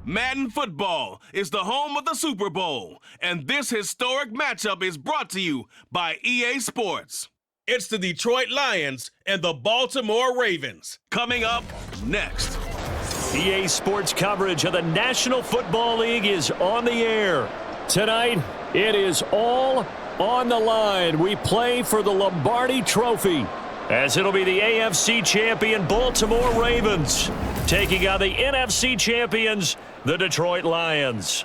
Madden Football is the home of the Super Bowl, and this historic matchup is brought to you by EA Sports. It's the Detroit Lions and the Baltimore Ravens. Coming up next. EA Sports coverage of the National Football League is on the air. Tonight, it is all on the line. We play for the Lombardi Trophy, as it'll be the AFC champion Baltimore Ravens taking on the NFC champions, the Detroit Lions.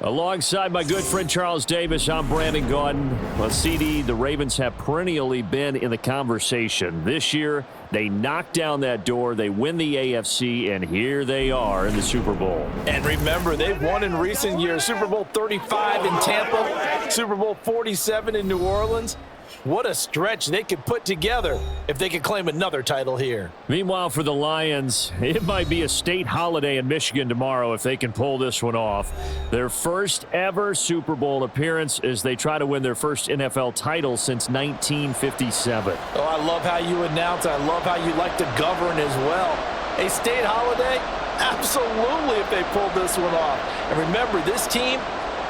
Alongside my good friend Charles Davis, I'm Brandon Gaudin. On CD, the Ravens have perennially been in the conversation. This year, they knock down that door, they win the AFC, and here they are in the Super Bowl. And remember, they've won in recent years. Super Bowl 35 in Tampa, Super Bowl 47 in New Orleans. What a stretch they could put together if they could claim another title here. Meanwhile, for the Lions, it might be a state holiday in Michigan tomorrow if they can pull this one off. Their first ever Super Bowl appearance as they try to win their first NFL title since 1957. Oh, I love how you announce. I love how you like to govern as well. A state holiday? Absolutely if they pulled this one off. And remember, this team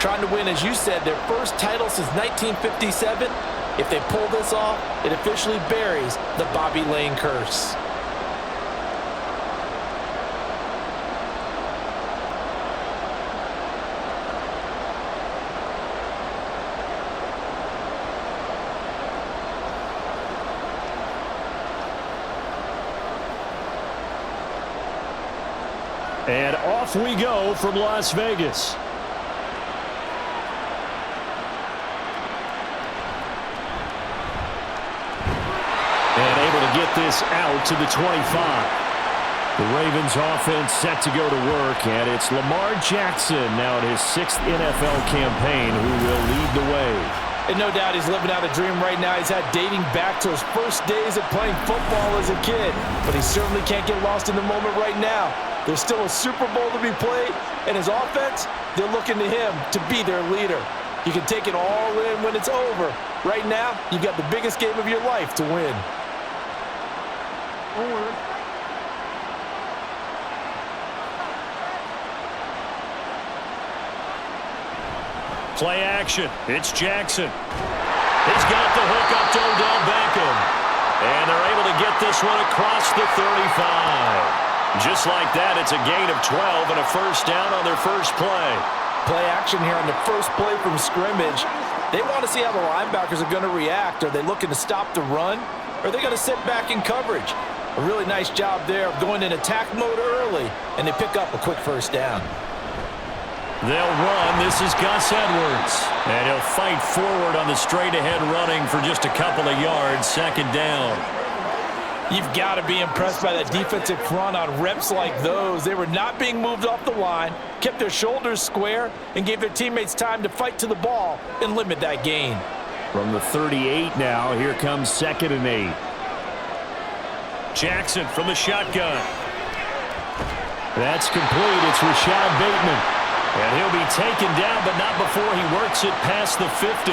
trying to win, as you said, their first title since 1957. If they pull this off, it officially buries the Bobby Lane curse. And off we go from Las Vegas. And able to get this out to the 25. The Ravens offense set to go to work, and it's Lamar Jackson now in his 6th NFL campaign who will lead the way. And no doubt he's living out a dream right now. He's had dating back to his first days of playing football as a kid. But he certainly can't get lost in the moment right now. There's still a Super Bowl to be played, and his offense, they're looking to him to be their leader. You can take it all in when it's over. Right now, you've got the biggest game of your life to win. Play action. It's Jackson. He's got the hook up to Odell Beckham. And they're able to get this one across the 35. Just like that, it's a gain of 12 and a first down on their first play. Play action here on the first play from scrimmage. They want to see how the linebackers are going to react. Are they looking to stop the run? Or are they going to sit back in coverage? A really nice job there of going in attack mode early, and they pick up a quick first down. They'll run. This is Gus Edwards. And he'll fight forward on the straight-ahead running for just a couple of yards. Second down. You've got to be impressed by that defensive front on reps like those. They were not being moved off the line, kept their shoulders square, and gave their teammates time to fight to the ball and limit that gain. From the 38 now, here comes 2nd and 8. Jackson from the shotgun. That's complete. It's Rashad Bateman. And he'll be taken down, but not before he works it past the 50.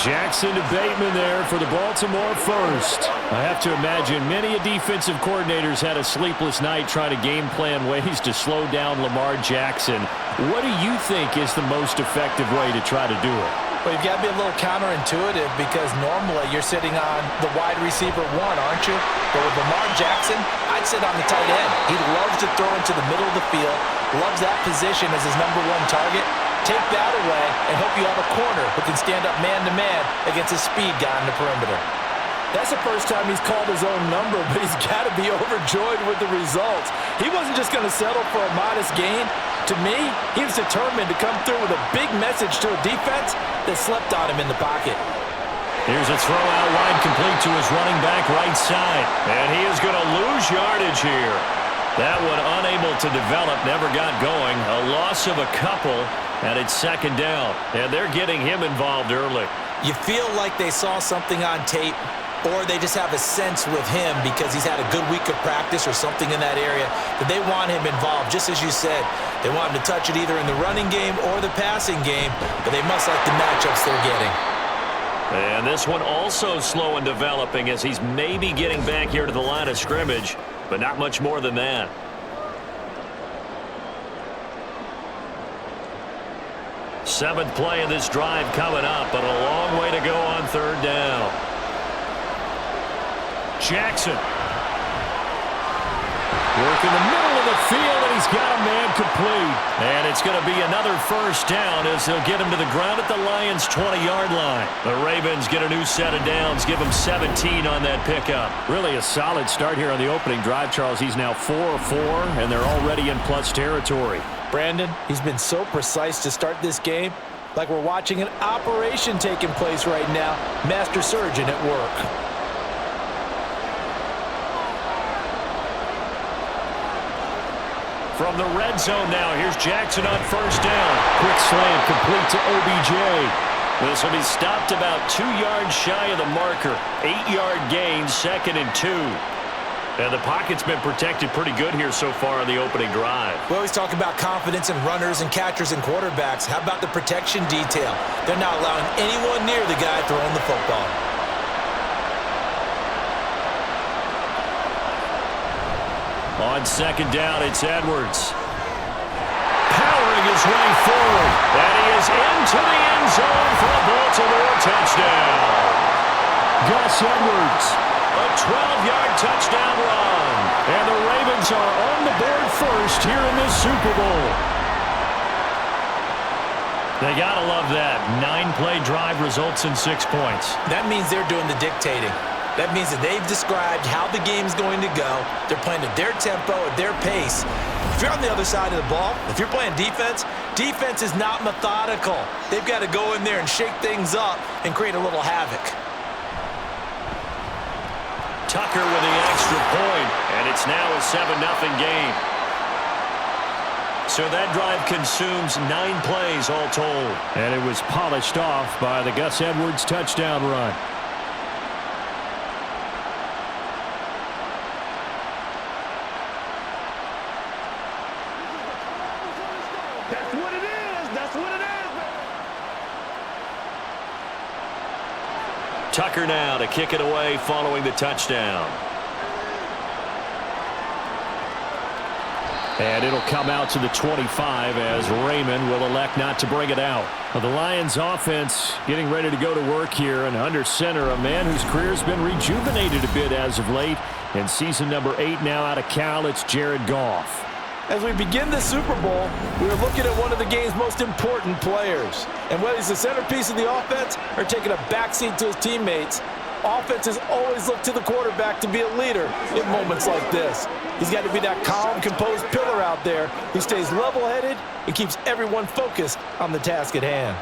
Jackson to Bateman there for the Baltimore first. I have to imagine many defensive coordinators had a sleepless night trying to game plan ways to slow down Lamar Jackson. What do you think is the most effective way to try to do it? Well, you've got to be a little counterintuitive because normally you're sitting on the wide receiver one, aren't you? But with Lamar Jackson, I'd sit on the tight end. He loves to throw into the middle of the field, loves that position as his number one target. Take that away and hope you have a corner who can stand up man-to-man against a speed guy on the perimeter. That's the first time he's called his own number, but he's got to be overjoyed with the results. He wasn't just going to settle for a modest gain. To me, he was determined to come through with a big message to a defense that slept on him in the pocket. Here's a throw out wide complete to his running back right side. And he is going to lose yardage here. That one unable to develop, never got going. A loss of a couple, and it's second down. And they're getting him involved early. You feel like they saw something on tape, or they just have a sense with him because he's had a good week of practice or something in that area that they want him involved. Just as you said, they want him to touch it either in the running game or the passing game, but they must like the matchups they're getting. And this one also slow in developing as he's maybe getting back here to the line of scrimmage, but not much more than that. 7th play of this drive coming up, but a long way to go on 3rd down. Jackson. Work in the middle of the field, and he's got a man complete. And it's going to be another 1st down as they'll get him to the ground at the Lions' 20-yard line. The Ravens get a new set of downs, give him 17 on that pickup. Really a solid start here on the opening drive, Charles. He's now 4 of 4, and they're already in plus territory. Brandon, he's been so precise to start this game, like we're watching an operation taking place right now. Master surgeon at work. From the red zone now, here's Jackson on 1st down. Quick slant complete to OBJ. This will be stopped about 2 yards shy of the marker. 8-yard gain, 2nd and 2. And the pocket's been protected pretty good here so far on the opening drive. We always talk about confidence in runners and catchers and quarterbacks. How about the protection detail? They're not allowing anyone near the guy throwing the football. On 2nd down, it's Edwards. Powering his way forward. And he is into the end zone for a Baltimore touchdown. Gus Edwards, a 12-yard touchdown run. And the Ravens are on the board first here in this Super Bowl. They got to love that. 9-play drive results in 6 points. That means they're doing the dictating. That means that they've described how the game's going to go. They're playing at their tempo, at their pace. If you're on the other side of the ball, if you're playing defense, defense is not methodical. They've got to go in there and shake things up and create a little havoc. Tucker with the extra point, and it's now a 7-0 game. So that drive consumes 9 plays all told. And it was polished off by the Gus Edwards touchdown run. That's what it is. That's what it is. Tucker now to kick it away following the touchdown. And it'll come out to the 25 as Raymond will elect not to bring it out. Well, the Lions offense getting ready to go to work here, and under center, a man whose career's been rejuvenated a bit as of late. In season number 8 now out of Cal, it's Jared Goff. As we begin the Super Bowl, we're looking at one of the game's most important players. And whether he's the centerpiece of the offense or taking a backseat to his teammates, offenses always look to the quarterback to be a leader in moments like this. He's got to be that calm, composed pillar out there who stays level-headed and keeps everyone focused on the task at hand.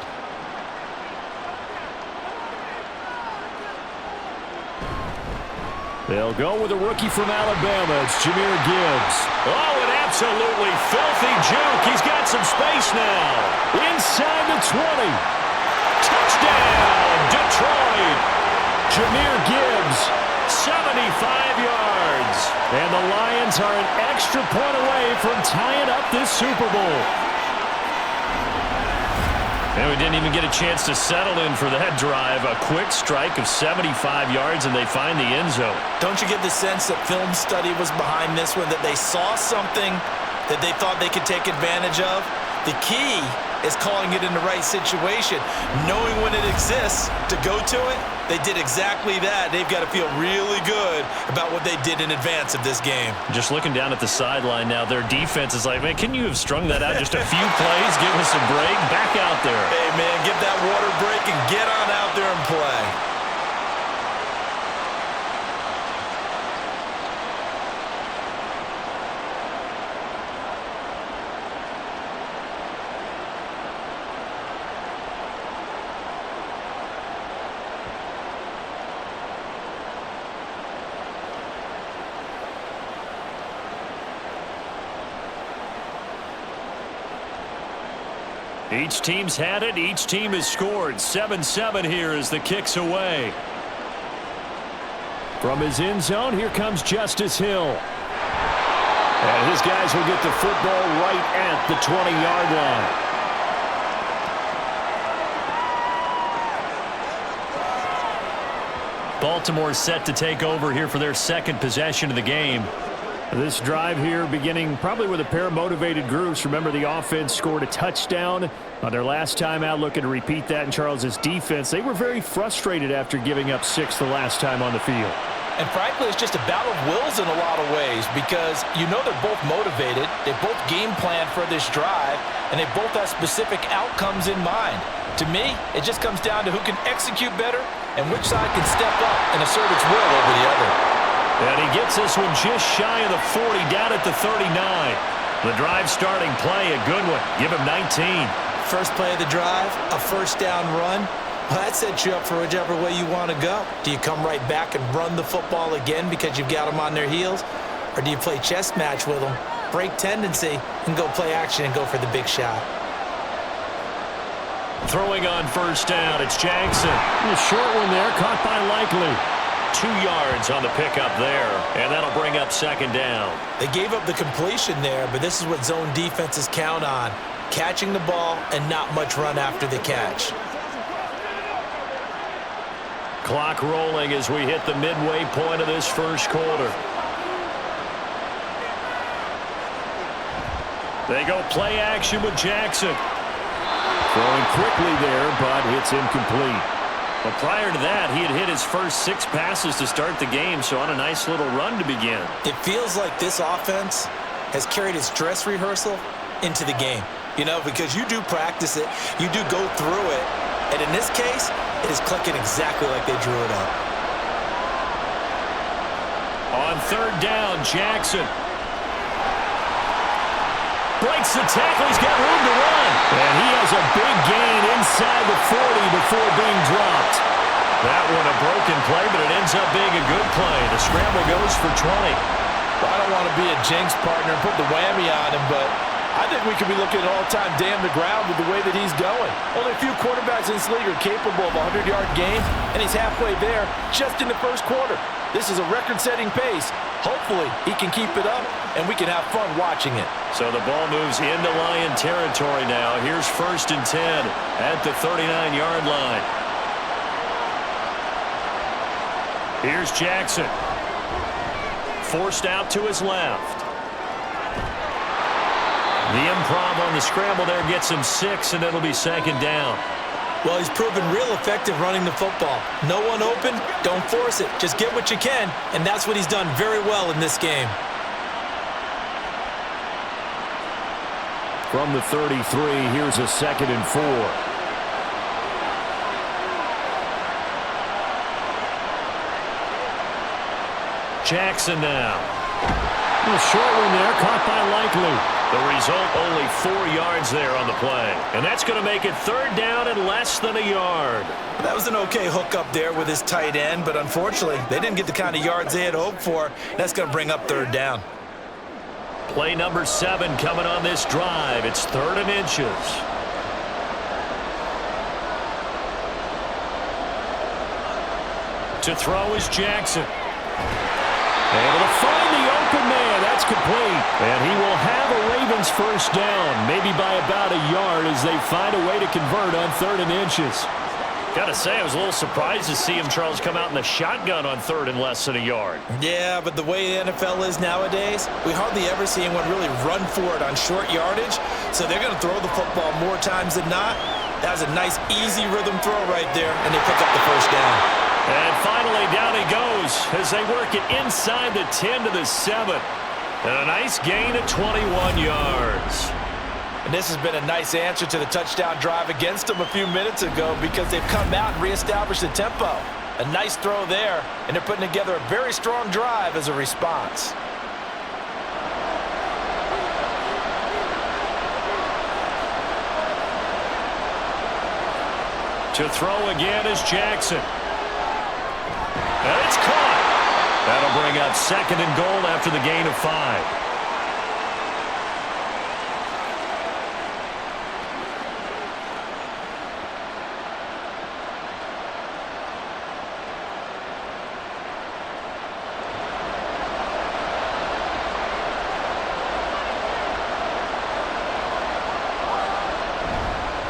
They'll go with a rookie from Alabama. It's Jahmyr Gibbs. Oh, an absolutely filthy juke. He's got some space now. Inside the 20. Touchdown, Detroit. Jahmyr Gibbs. 75 yards. And the Lions are an extra point away from tying up this Super Bowl. And we didn't even get a chance to settle in for that drive. A quick strike of 75 yards, and they find the end zone. Don't you get the sense that film study was behind this one, that they saw something that they thought they could take advantage of? The key is calling it in the right situation, knowing when it exists to go to it. They did exactly that. They've got to feel really good about what they did in advance of this game. Just looking down at the sideline now, their defense is like, man, can you have strung that out just a few plays? Give us a break. Back out there. Hey, man, give that water break and get on out there and play. Each team's had it. Each team has scored. 7-7 here as the kick's away. From his end zone, here comes Justice Hill. And his guys will get the football right at the 20-yard line. Baltimore set to take over here for their second possession of the game. This drive here beginning probably with a pair of motivated groups. Remember, the offense scored a touchdown on their last time out, looking to repeat that in Charles's defense. They were very frustrated after giving up 6 the last time on the field. And frankly, it's just a battle of wills in a lot of ways because you know they're both motivated, they both game plan for this drive, and they both have specific outcomes in mind. To me, it just comes down to who can execute better and which side can step up and assert its will over the other. And he gets this one just shy of the 40, down at the 39. The drive starting play, a good one. Give him 19. First play of the drive, a first down run. Well, that sets you up for whichever way you want to go. Do you come right back and run the football again because you've got them on their heels? Or do you play chess match with them, break tendency, and go play action and go for the big shot? Throwing on first down, it's Jackson. A short one there, caught by Likely. 2 yards on the pickup there, and that'll bring up second down. They gave up the completion there, but this is what zone defenses count on. Catching the ball and not much run after the catch. Clock rolling as we hit the midway point of this first quarter. They go play action with Jackson. Throwing quickly there, but it's incomplete. But prior to that, he had hit his first 6 passes to start the game, so on a nice little run to begin. It feels like this offense has carried its dress rehearsal into the game. You know, because you do practice it, you do go through it, and in this case, it is clicking exactly like they drew it up. On third down, Jackson breaks the tackle. He's got room to run. And he has a big gain inside the 40 before being dropped. That one a broken play, but it ends up being a good play. The scramble goes for 20. Well, I don't want to be a jinx partner and put the whammy on him, but I think we could be looking at all-time damn the ground with the way that he's going. Only a few quarterbacks in this league are capable of a 100-yard game, and he's halfway there just in the first quarter. This is a record-setting pace. Hopefully, he can keep it up, and we can have fun watching it. So the ball moves into Lion territory now. Here's 1st and 10 at the 39-yard line. Here's Jackson. Forced out to his left. The improv on the scramble there gets him 6, and it'll be second down. Well, he's proven real effective running the football. No one open, don't force it. Just get what you can, and that's what he's done very well in this game. From the 33, here's a 2nd and 4. Jackson now. A short one there, caught by Likely. The result, only 4 yards there on the play. And that's going to make it third down and less than a yard. That was an okay hook up there with his tight end, but unfortunately, they didn't get the kind of yards they had hoped for. That's going to bring up third down. Play number 7 coming on this drive. It's 3rd and inches. To throw is Jackson. Able to find the open man. That's complete. And he will have a Ravens first down, maybe by about a yard as they find a way to convert on 3rd and inches. Got to say, I was a little surprised to see him, Charles, come out in the shotgun on 3rd and less than a yard. Yeah, but the way the NFL is nowadays, we hardly ever see anyone really run for it on short yardage. So they're going to throw the football more times than not. That was a nice, easy rhythm throw right there, and they pick up the first down. And finally, down he goes as they work it inside the 10 to the 7. And a nice gain of 21 yards. And this has been a nice answer to the touchdown drive against them a few minutes ago because they've come out and reestablished the tempo. A nice throw there, and they're putting together a very strong drive as a response. To throw again is Jackson. And it's caught. That'll bring up 2nd and goal after the gain of 5.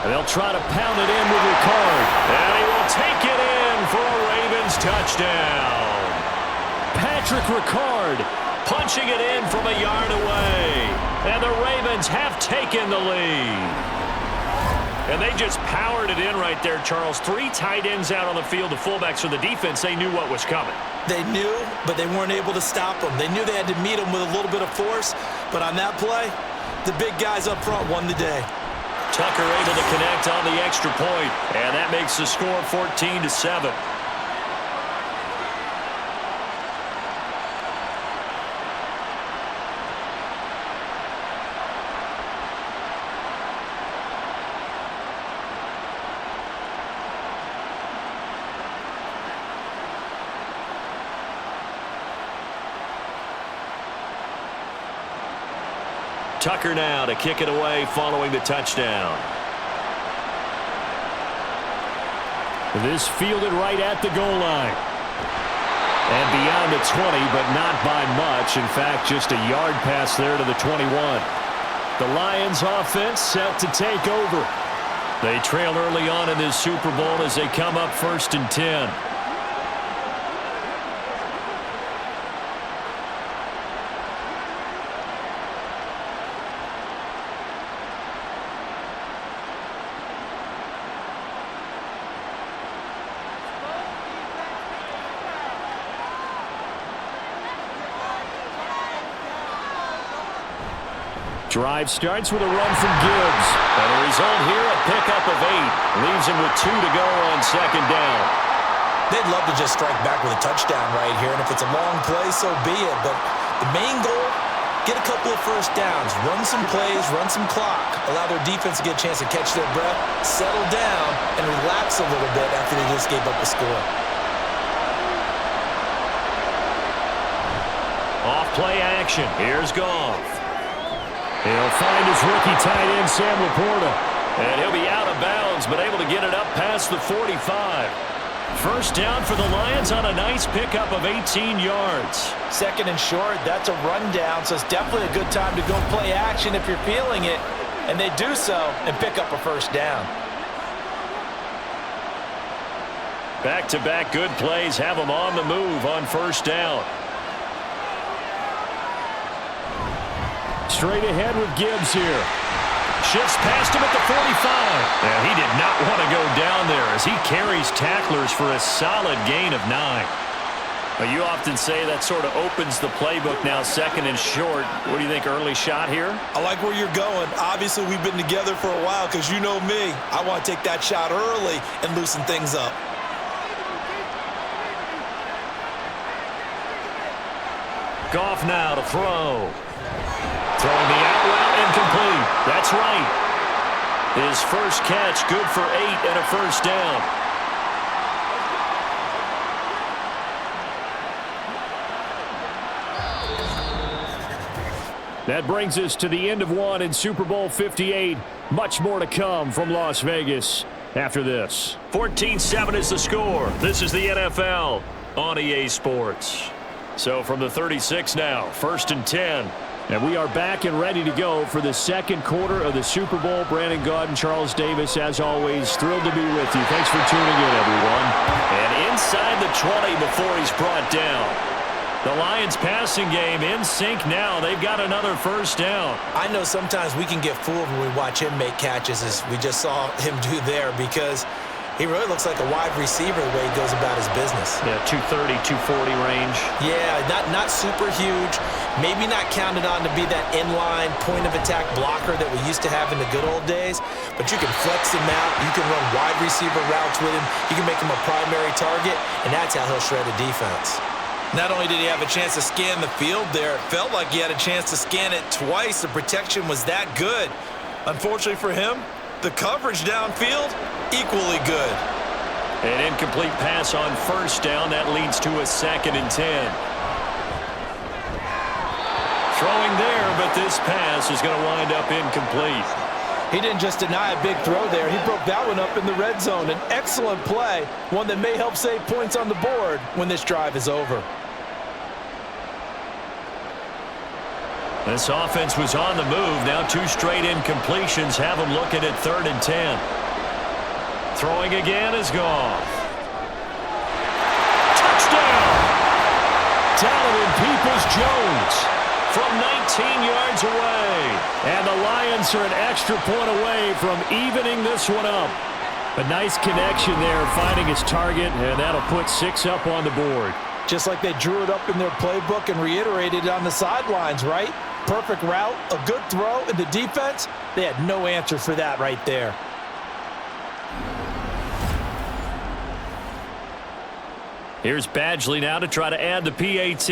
And they'll try to pound it in with Ricard. And he will take it in for a Ravens touchdown. Patrick Ricard punching it in from a yard away. And the Ravens have taken the lead. And they just powered it in right there, Charles. 3 tight ends out on the field. The fullbacks for the defense, they knew what was coming. They knew, but they weren't able to stop them. They knew they had to meet them with a little bit of force, but on that play, the big guys up front won the day. Tucker able to connect on the extra point, and that makes the score 14-7. Tucker now to kick it away following the touchdown. This fielded right at the goal line. And beyond the 20, but not by much. In fact, just a yard pass there to the 21. The Lions offense set to take over. They trail early on in this Super Bowl as they come up 1st and 10. Drive starts with a run from Gibbs. And the result here, a pickup of 8. Leaves him with 2 to go on 2nd down. They'd love to just strike back with a touchdown right here, and if it's a long play, so be it. But the main goal, get a couple of first downs, run some plays, run some clock, allow their defense to get a chance to catch their breath, settle down, and relax a little bit after they just gave up a score. Off play action. Here's Goff. He'll find his rookie tight end, Sam Laporta. And he'll be out of bounds, but able to get it up past the 45. First down for the Lions on a nice pickup of 18 yards. 2nd and short, that's a rundown, so it's definitely a good time to go play action if you're feeling it. And they do so and pick up a first down. Back-to-back good plays have them on the move on 1st down. Straight ahead with Gibbs here. Shifts past him at the 45. And he did not want to go down there as he carries tacklers for a solid gain of 9. Well, you often say that sort of opens the playbook now, 2nd and short. What do you think, early shot here? I like where you're going. Obviously, we've been together for a while because you know me. I want to take that shot early and loosen things up. Goff now to throw. Throwing the out route incomplete. That's right. His first catch good for 8 and a first down. That brings us to the end of one in Super Bowl 58. Much more to come from Las Vegas after this. 14-7 is the score. This is the NFL on EA Sports. So from the 36 now, 1st and 10. And we are back and ready to go for the 2nd quarter of the Super Bowl. Brandon Gaud and Charles Davis, as always, thrilled to be with you. Thanks for tuning in, everyone. And inside the 20 before he's brought down. The Lions passing game in sync now. They've got another first down. I know sometimes we can get fooled when we watch him make catches, as we just saw him do there, because he really looks like a wide receiver the way he goes about his business. Yeah, 230, 240 range. Yeah, not super huge. Maybe not counted on to be that inline point-of-attack blocker that we used to have in the good old days. But you can flex him out. You can run wide receiver routes with him. You can make him a primary target, and that's how he'll shred a defense. Not only did he have a chance to scan the field there, it felt like he had a chance to scan it twice. The protection was that good. Unfortunately for him, the coverage downfield, equally good. An incomplete pass on first down. That leads to a 2nd and 10. Throwing there, but this pass is going to wind up incomplete. He didn't just deny a big throw there. He broke that one up in the red zone. An excellent play, one that may help save points on the board when this drive is over. This offense was on the move. Now 2 straight incompletions have them looking at 3rd and 10. Throwing again is Goff. Touchdown! talented Peoples-Jones from 19 yards away. And the Lions are an extra point away from evening this one up. A nice connection there, finding his target, and that'll put 6 up on the board. Just like they drew it up in their playbook and reiterated it on the sidelines, right? Perfect route, a good throw, and the defense, they had no answer for that right there. Here's Badgley now to try to add the PAT.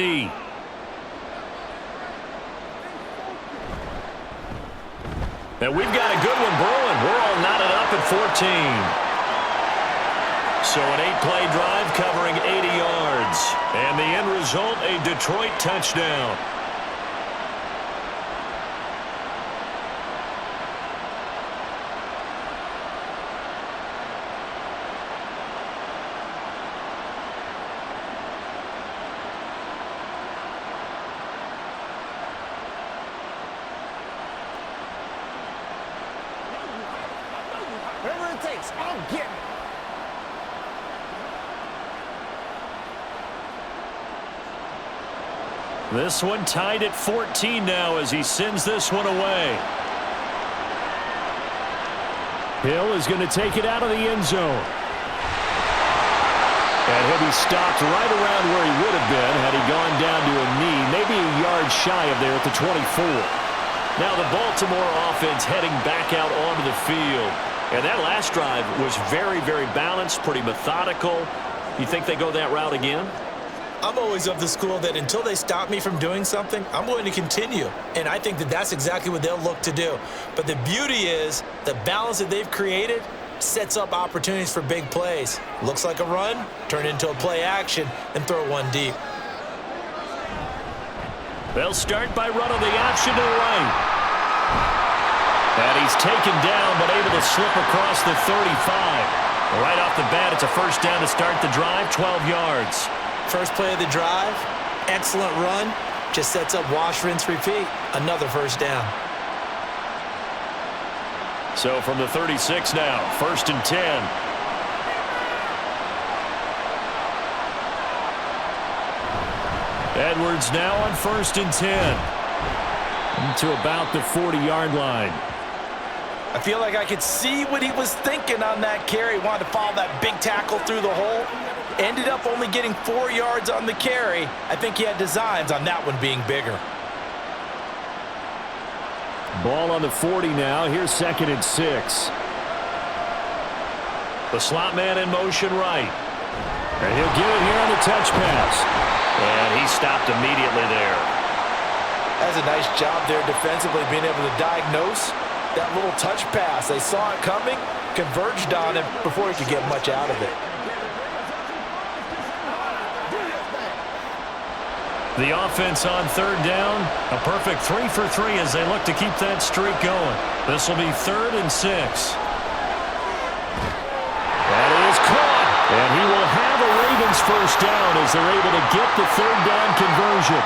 And we've got a good one brewing. We're all knotted up at 14. So an 8-play drive covering 80 yards. And the end result, a Detroit touchdown. Whatever it takes, I'll get it. This one tied at 14 now as he sends this one away. Hill is going to take it out of the end zone. And he'll be stopped right around where he would have been had he gone down to a knee, maybe a yard shy of there at the 24. Now the Baltimore offense heading back out onto the field. And that last drive was very, very balanced, pretty methodical. You think they go that route again? I'm always of the school that until they stop me from doing something, I'm going to continue. And I think that that's exactly what they'll look to do. But the beauty is the balance that they've created sets up opportunities for big plays. Looks like a run, turn into a play action, and throw one deep. They'll start by running the option to the right. And he's taken down but able to slip across the 35. Right off the bat, it's a first down to start the drive, 12 yards. First play of the drive, excellent run, just sets up wash, rinse, repeat. Another first down. So from the 36 now, 1st and 10. Edwards now on 1st and 10. To about the 40-yard line. I feel like I could see what he was thinking on that carry. Wanted to follow that big tackle through the hole. Ended up only getting 4 yards on the carry. I think he had designs on that one being bigger. Ball on the 40 now. Here's 2nd and 6. The slot man in motion right. And he'll get it here on the touch pass. And he stopped immediately there. That's a nice job there defensively, being able to diagnose that little touch pass. They saw it coming, converged on it before he could get much out of it. The offense on 3rd down, a perfect 3 for 3 as they look to keep that streak going. This will be 3rd and 6. That is caught. And he will have a Ravens first down as they're able to get the 3rd down conversion.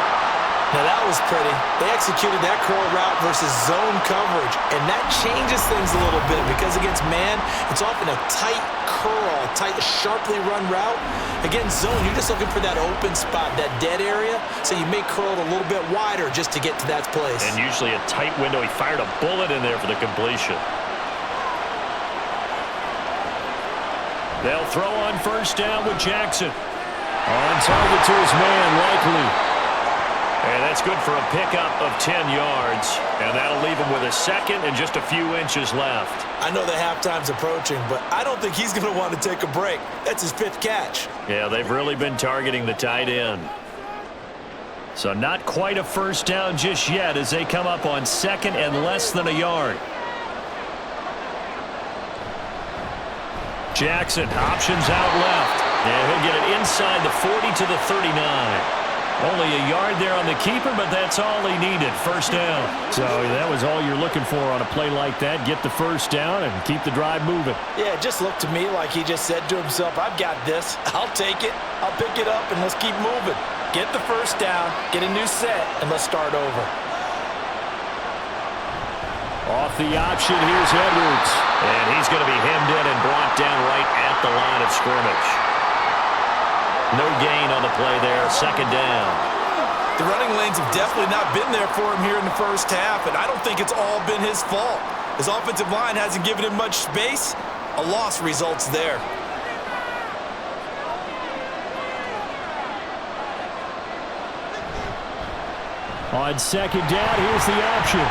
Now that was pretty. They executed that curl route versus zone coverage, and that changes things a little bit because against man, it's often a tight curl, tight, sharply run route. Against zone, you're just looking for that open spot, that dead area, so you may curl it a little bit wider just to get to that place. And usually a tight window. He fired a bullet in there for the completion. They'll throw on 1st down with Jackson. On target to his man, likely. And that's good for a pickup of 10 yards. And that'll leave him with a 2nd and just a few inches left. I know that halftime's approaching, but I don't think he's going to want to take a break. That's his 5th catch. Yeah, they've really been targeting the tight end. So not quite a first down just yet as they come up on 2nd and less than a yard. Jackson options out left. And he'll get it inside the 40 to the 39. Only a yard there on the keeper, but that's all he needed. First down. So that was all you're looking for on a play like that. Get the first down and keep the drive moving. Yeah, it just looked to me like he just said to himself, I've got this. I'll take it. I'll pick it up, and let's keep moving. Get the first down, get a new set, and let's start over. Off the option, here's Edwards. And he's going to be hemmed in and brought down right at the line of scrimmage. No gain on the play there. Second down. The running lanes have definitely not been there for him here in the first half, and I don't think it's all been his fault. His offensive line hasn't given him much space. A loss results there. On second down, here's the option.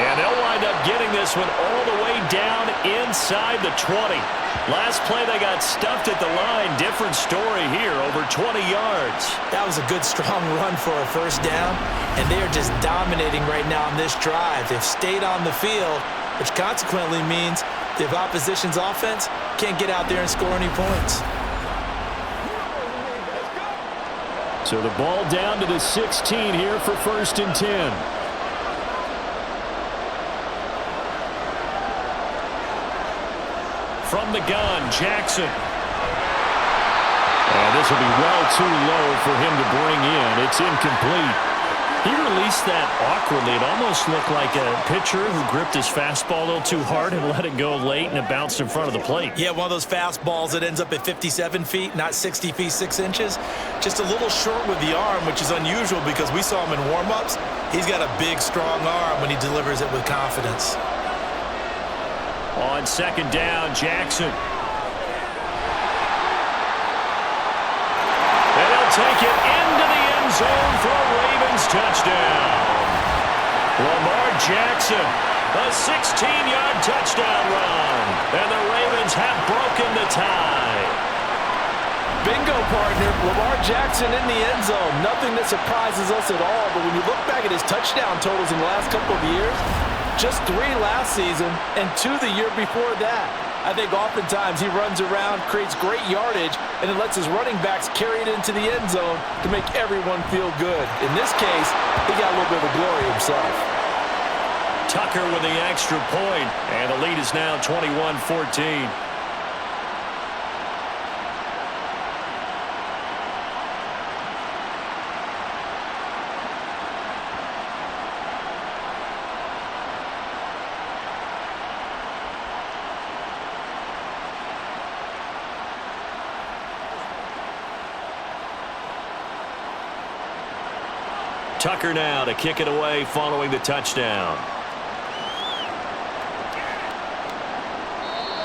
And they'll wind up getting this one all the way down inside the 20. Last play, they got stuffed at the line. Different story here, over 20 yards. That was a good, strong run for a first down, and they are just dominating right now on this drive. They've stayed on the field, which consequently means the opposition's offense can't get out there and score any points. So the ball down to the 16 here for 1st and 10. From the gun, Jackson. And this will be well too low for him to bring in. It's incomplete. He released that awkwardly. It almost looked like a pitcher who gripped his fastball a little too hard and let it go late, and it bounced in front of the plate. Yeah, one of those fastballs that ends up at 57 feet, not 60 feet, 6 inches. Just a little short with the arm, which is unusual because we saw him in warm-ups. He's got a big, strong arm when he delivers it with confidence. On second down, Jackson. And he'll take it into the end zone for a Ravens touchdown. Lamar Jackson, a 16-yard touchdown run. And the Ravens have broken the tie. Bingo, partner. Lamar Jackson in the end zone. Nothing that surprises us at all, but when you look back at his touchdown totals in the last couple of years, just 3 last season and 2 the year before that. I think oftentimes he runs around, creates great yardage, and then lets his running backs carry it into the end zone to make everyone feel good. In this case, he got a little bit of glory himself. Tucker with the extra point, and the lead is now 21-14. Tucker now to kick it away following the touchdown.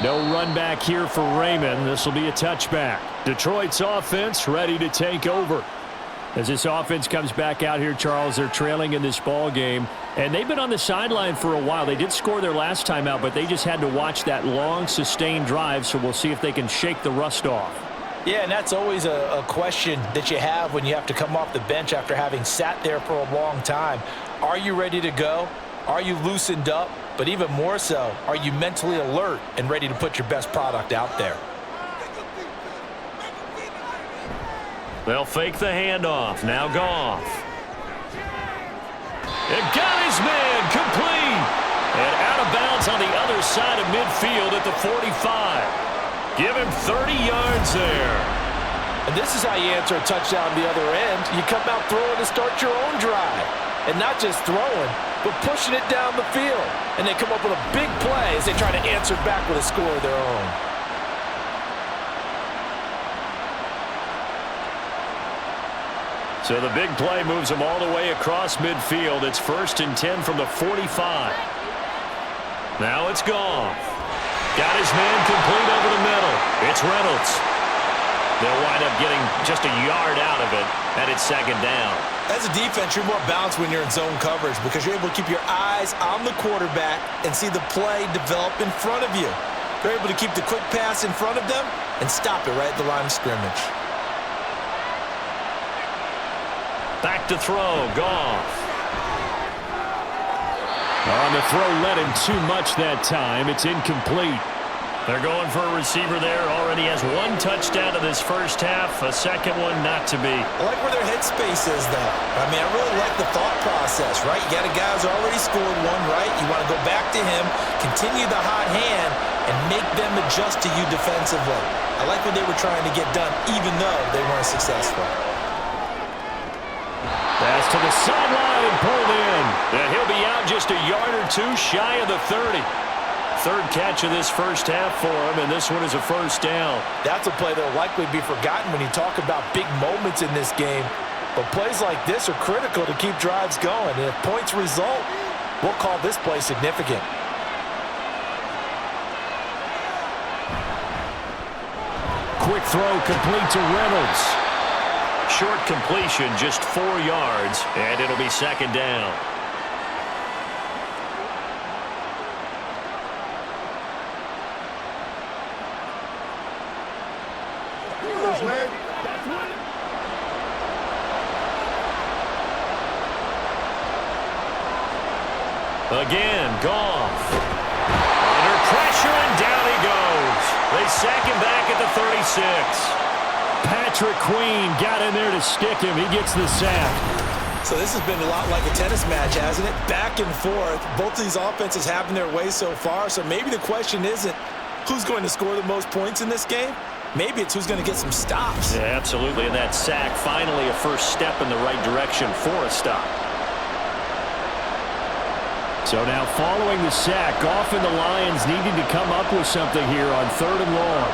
No run back here for Raymond. This will be a touchback. Detroit's offense ready to take over. As this offense comes back out here, Charles, they're trailing in this ball game, and they've been on the sideline for a while. They did score their last time out, but they just had to watch that long, sustained drive, so we'll see if they can shake the rust off. Yeah, and that's always a question that you have when you have to come off the bench after having sat there for a long time. Are you ready to go? Are you loosened up? But even more so, are you mentally alert and ready to put your best product out there? They'll fake the handoff. Now Goff. It got his man complete. And out of bounds on the other side of midfield at the 45. Give him 30 yards there. And this is how you answer a touchdown on the other end. You come out throwing to start your own drive. And not just throwing, but pushing it down the field. And they come up with a big play as they try to answer back with a score of their own. So the big play moves them all the way across midfield. It's 1st and 10 from the 45. Now it's Goff. Got his man complete over the middle. It's Reynolds. They'll wind up getting just a yard out of it, and it's second down. As a defense, you're more balanced when you're in zone coverage because you're able to keep your eyes on the quarterback and see the play develop in front of you. They're able to keep the quick pass in front of them and stop it right at the line of scrimmage. Back to throw, Goff. On the throw, led him too much that time. It's incomplete. They're going for a receiver there. Already has 1 touchdown in this first half. A second one not to be. I like where their headspace is, though. I mean, I really like the thought process, right? You got a guy who's already scored one, right? You want to go back to him, continue the hot hand, and make them adjust to you defensively. I like what they were trying to get done, even though they weren't successful. Pass to the sideline, pulled in. And he'll be out just a yard or two shy of the 30. third catch of this first half for him, and this one is a first down. That's a play that will likely be forgotten when you talk about big moments in this game. But plays like this are critical to keep drives going. And if points result, we'll call this play significant. Quick throw complete to Reynolds. Short completion, just 4 yards, and it'll be second down. Again, Goff. Under pressure, and down he goes. They sack him back at the 36. Patrick Queen got in there to stick him. He gets the sack. So this has been a lot like a tennis match, hasn't it? Back and forth. Both of these offenses having their way so far. So maybe the question isn't who's going to score the most points in this game. Maybe it's who's going to get some stops. Yeah, absolutely. And that sack, finally a first step in the right direction for a stop. So now following the sack, Goff and the Lions needing to come up with something here on 3rd and long.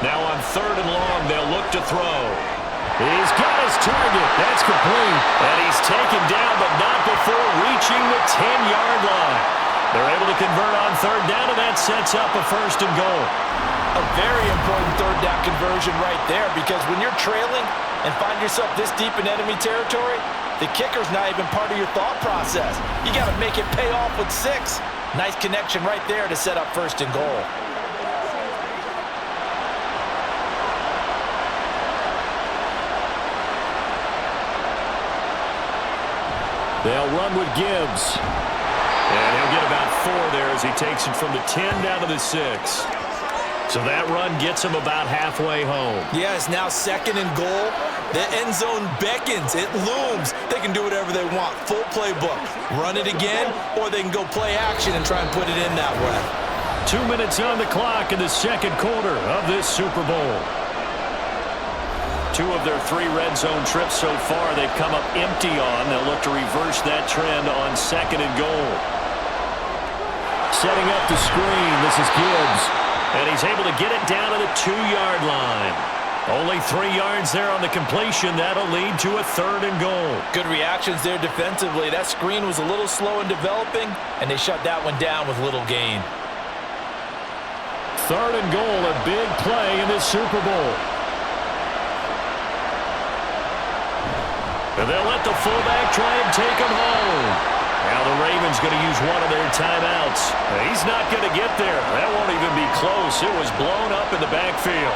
Now on 3rd and long, they'll look to throw. He's got his target. That's complete. And he's taken down, but not before reaching the 10-yard line. They're able to convert on 3rd down, and that sets up a 1st and goal. A very important 3rd down conversion right there, because when you're trailing and find yourself this deep in enemy territory, the kicker's not even part of your thought process. You got to make it pay off with 6. Nice connection right there to set up 1st and goal. They'll run with Gibbs. And he'll get about 4 there as he takes it from the 10 down to the 6. So that run gets him about halfway home. Yeah, it's now 2nd and goal. The end zone beckons. It looms. They can do whatever they want. Full playbook. Run it again, or they can go play action and try and put it in that way. 2 minutes on the clock in the 2nd quarter of this Super Bowl. 2 of their 3 red zone trips so far they've come up empty on. They'll look to reverse that trend on 2nd and goal. Setting up the screen. This is Gibbs. And he's able to get it down to the 2-yard line. Only 3 yards there on the completion. That'll lead to a 3rd and goal. Good reactions there defensively. That screen was a little slow in developing, and they shut that one down with little gain. 3rd and goal, a big play in this Super Bowl. And they'll let the fullback try and take him home. Now the Ravens going to use one of their timeouts. He's not going to get there. That won't even be close. It was blown up in the backfield.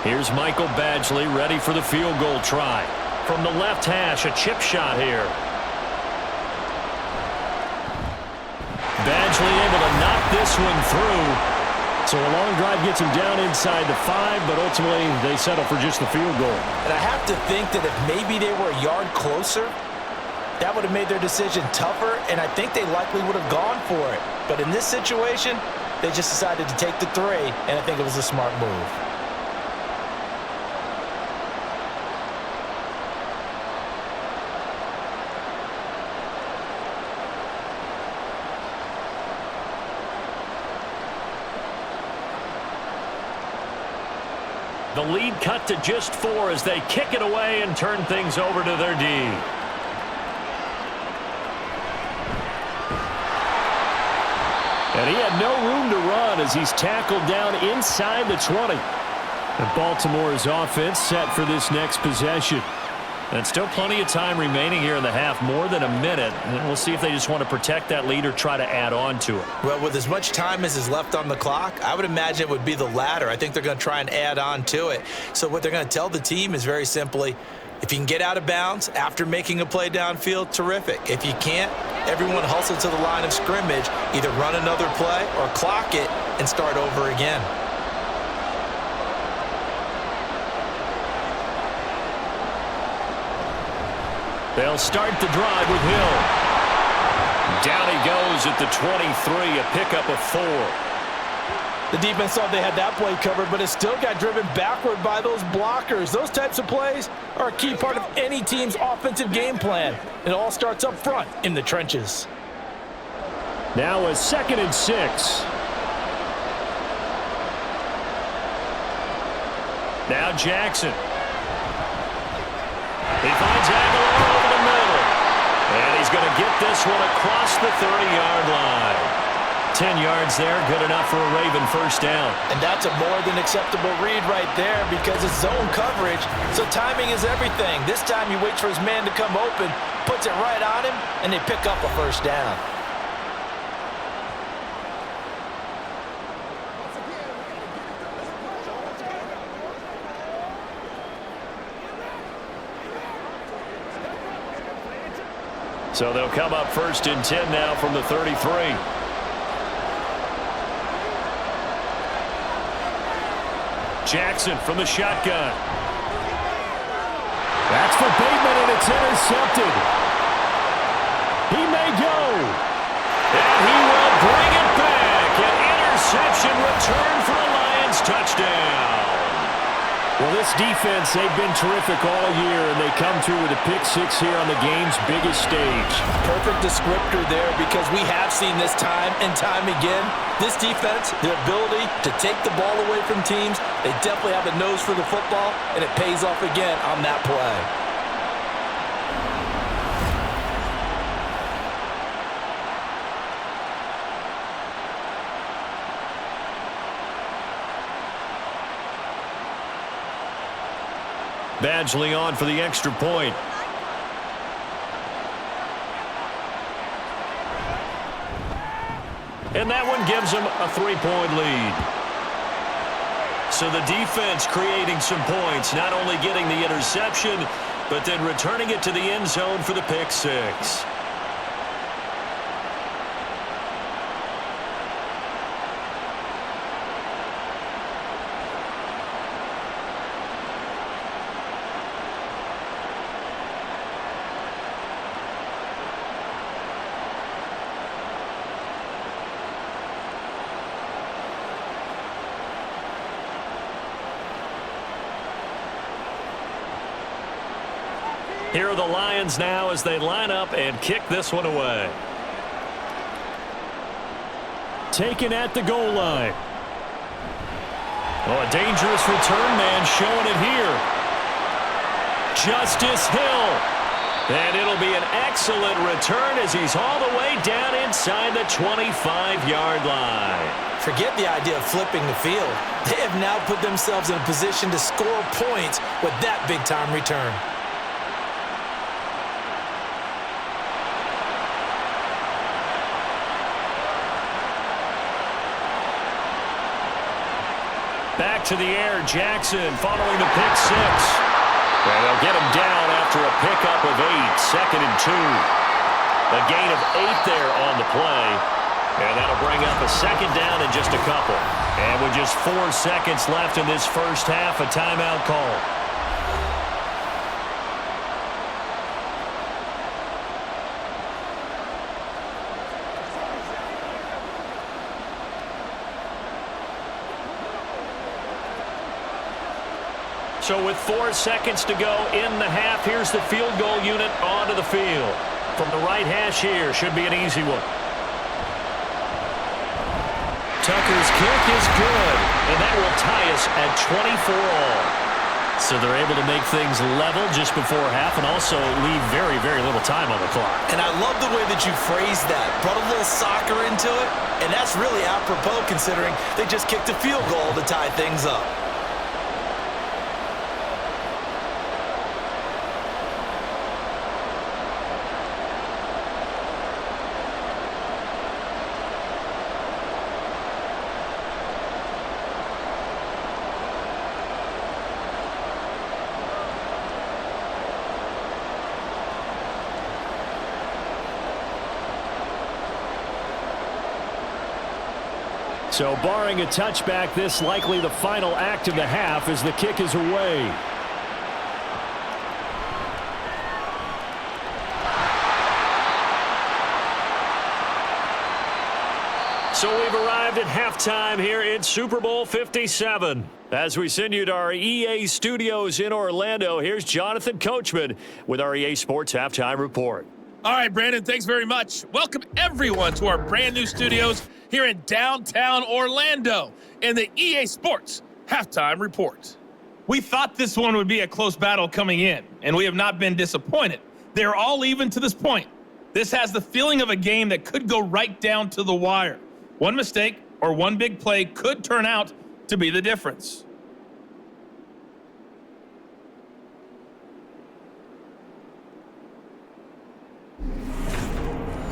Here's Michael Badgley ready for the field goal try. From the left hash, a chip shot here. Badgley able to knock this one through. So a long drive gets him down inside the 5, but ultimately they settle for just the field goal. And I have to think that if maybe they were a yard closer, that would have made their decision tougher, and I think they likely would have gone for it. But in this situation, they just decided to take the 3, and I think it was a smart move. The lead cut to just 4 as they kick it away and turn things over to their D. And he had no room to run as he's tackled down inside the 20. And Baltimore's offense set for this next possession. And still plenty of time remaining here in the half, more than a minute. And we'll see if they just want to protect that lead or try to add on to it. Well, with as much time as is left on the clock, I would imagine it would be the latter. I think they're going to try and add on to it. So what they're going to tell the team is very simply, if you can get out of bounds after making a play downfield, terrific. If you can't, everyone hustle to the line of scrimmage, either run another play or clock it and start over again. They'll start the drive with Hill. Down he goes at the 23, a pickup of 4. The defense thought they had that play covered, but it still got driven backward by those blockers. Those types of plays are a key part of any team's offensive game plan. It all starts up front in the trenches. Now a 2nd and 6. Now Jackson. He finds Aguilar over the middle. And he's going to get this one across the 30-yard line. 10 yards there, good enough for a Raven first down. And that's a more than acceptable read right there because it's zone coverage, so timing is everything. This time he waits for his man to come open, puts it right on him, and they pick up a first down. So they'll come up 1st and 10 now from the 33. Jackson from the shotgun. That's for Bateman, and it's intercepted. He may go. And he will bring it back. An interception return for a Lions touchdown. Well, this defense, they've been terrific all year, and they come through with a pick-6 here on the game's biggest stage. Perfect descriptor there because we have seen this time and time again. This defense, their ability to take the ball away from teams, they definitely have a nose for the football, and it pays off again on that play. Badgley on for the extra point. And that one gives them a 3-point lead. So the defense creating some points, not only getting the interception, but then returning it to the end zone for the pick-6. Here are the Lions now as they line up and kick this one away. Taken at the goal line. Oh, a dangerous return man showing it here. Justice Hill. And it'll be an excellent return as he's all the way down inside the 25-yard line. Forget the idea of flipping the field. They have now put themselves in a position to score points with that big-time return. Back to the air, Jackson following the pick-6. And they'll get him down after a pickup of 8, 2nd and 2. A gain of 8 there on the play. And that'll bring up a 2nd down in just a couple. And with just 4 seconds left in this first half, a timeout call. So with 4 seconds to go in the half, here's the field goal unit onto the field. From the right hash here, should be an easy one. Tucker's kick is good, and that will tie us at 24 all. So they're able to make things level just before half and also leave very, very little time on the clock. And I love the way that you phrased that. Brought a little soccer into it, and that's really apropos considering they just kicked a field goal to tie things up. So barring a touchback, this likely the final act of the half as the kick is away. So we've arrived at halftime here in Super Bowl 57. As we send you to our EA studios in Orlando, here's Jonathan Coachman with our EA Sports Halftime Report. All right, Brandon, thanks very much. Welcome, everyone, to our brand-new studios here in downtown Orlando in the EA Sports Halftime Report. We thought this one would be a close battle coming in, and we have not been disappointed. They're all even to this point. This has the feeling of a game that could go right down to the wire. One mistake or one big play could turn out to be the difference.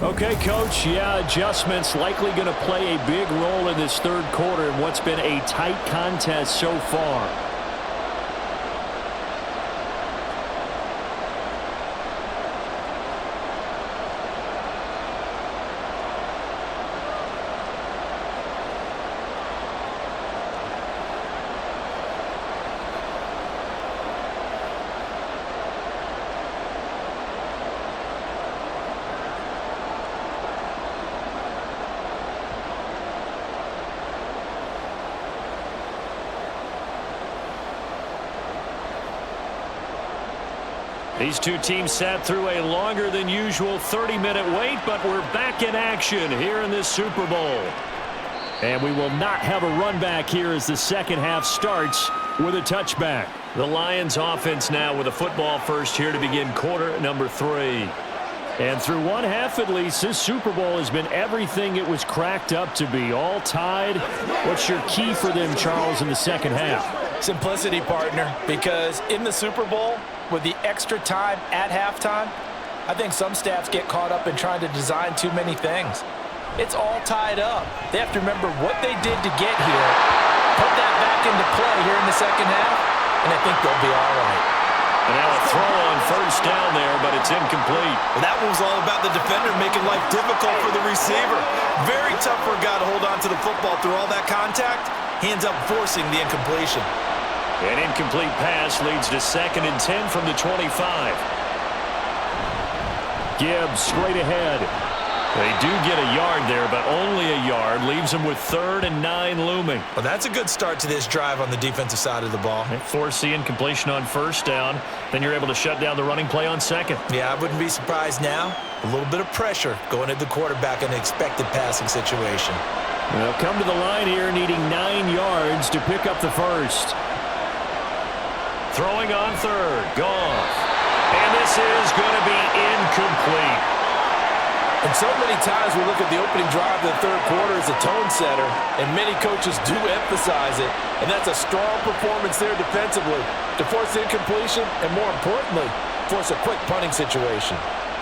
Okay, Coach, adjustments likely going to play a big role in this third quarter in what's been a tight contest so far. These two teams sat through a longer than usual 30-minute wait, but we're back in action here in this Super Bowl. And we will not have a run back here as the second half starts with a touchback. The Lions offense now with a football first here to begin quarter number 3. And through one half at least, this Super Bowl has been everything it was cracked up to be. All tied. What's your key for them, Charles, in the second half? Simplicity, partner, because in the Super Bowl, with the extra time at halftime, I think some staffs get caught up in trying to design too many things. It's all tied up. They have to remember what they did to get here, put that back into play here in the second half, and I think they'll be all right. And now a throw on first down there, but it's incomplete. Well, that one was all about the defender making life difficult for the receiver. Very tough for a guy to hold on to the football through all that contact. Hands up, forcing the incompletion. An incomplete pass leads to 2nd and 10 from the 25. Gibbs straight ahead. They do get a yard there, but only a yard. Leaves them with 3rd and 9 looming. Well, that's a good start to this drive on the defensive side of the ball. They force the incompletion on first down. Then you're able to shut down the running play on 2nd. Yeah, I wouldn't be surprised now. A little bit of pressure going at the quarterback in an expected passing situation. They'll come to the line here needing 9 yards to pick up the first. Throwing on 3rd. Goff. And this is going to be incomplete. And so many times we look at the opening drive of the third quarter as a tone setter, and many coaches do emphasize it. And that's a strong performance there defensively to force incompletion and, more importantly, force a quick punting situation.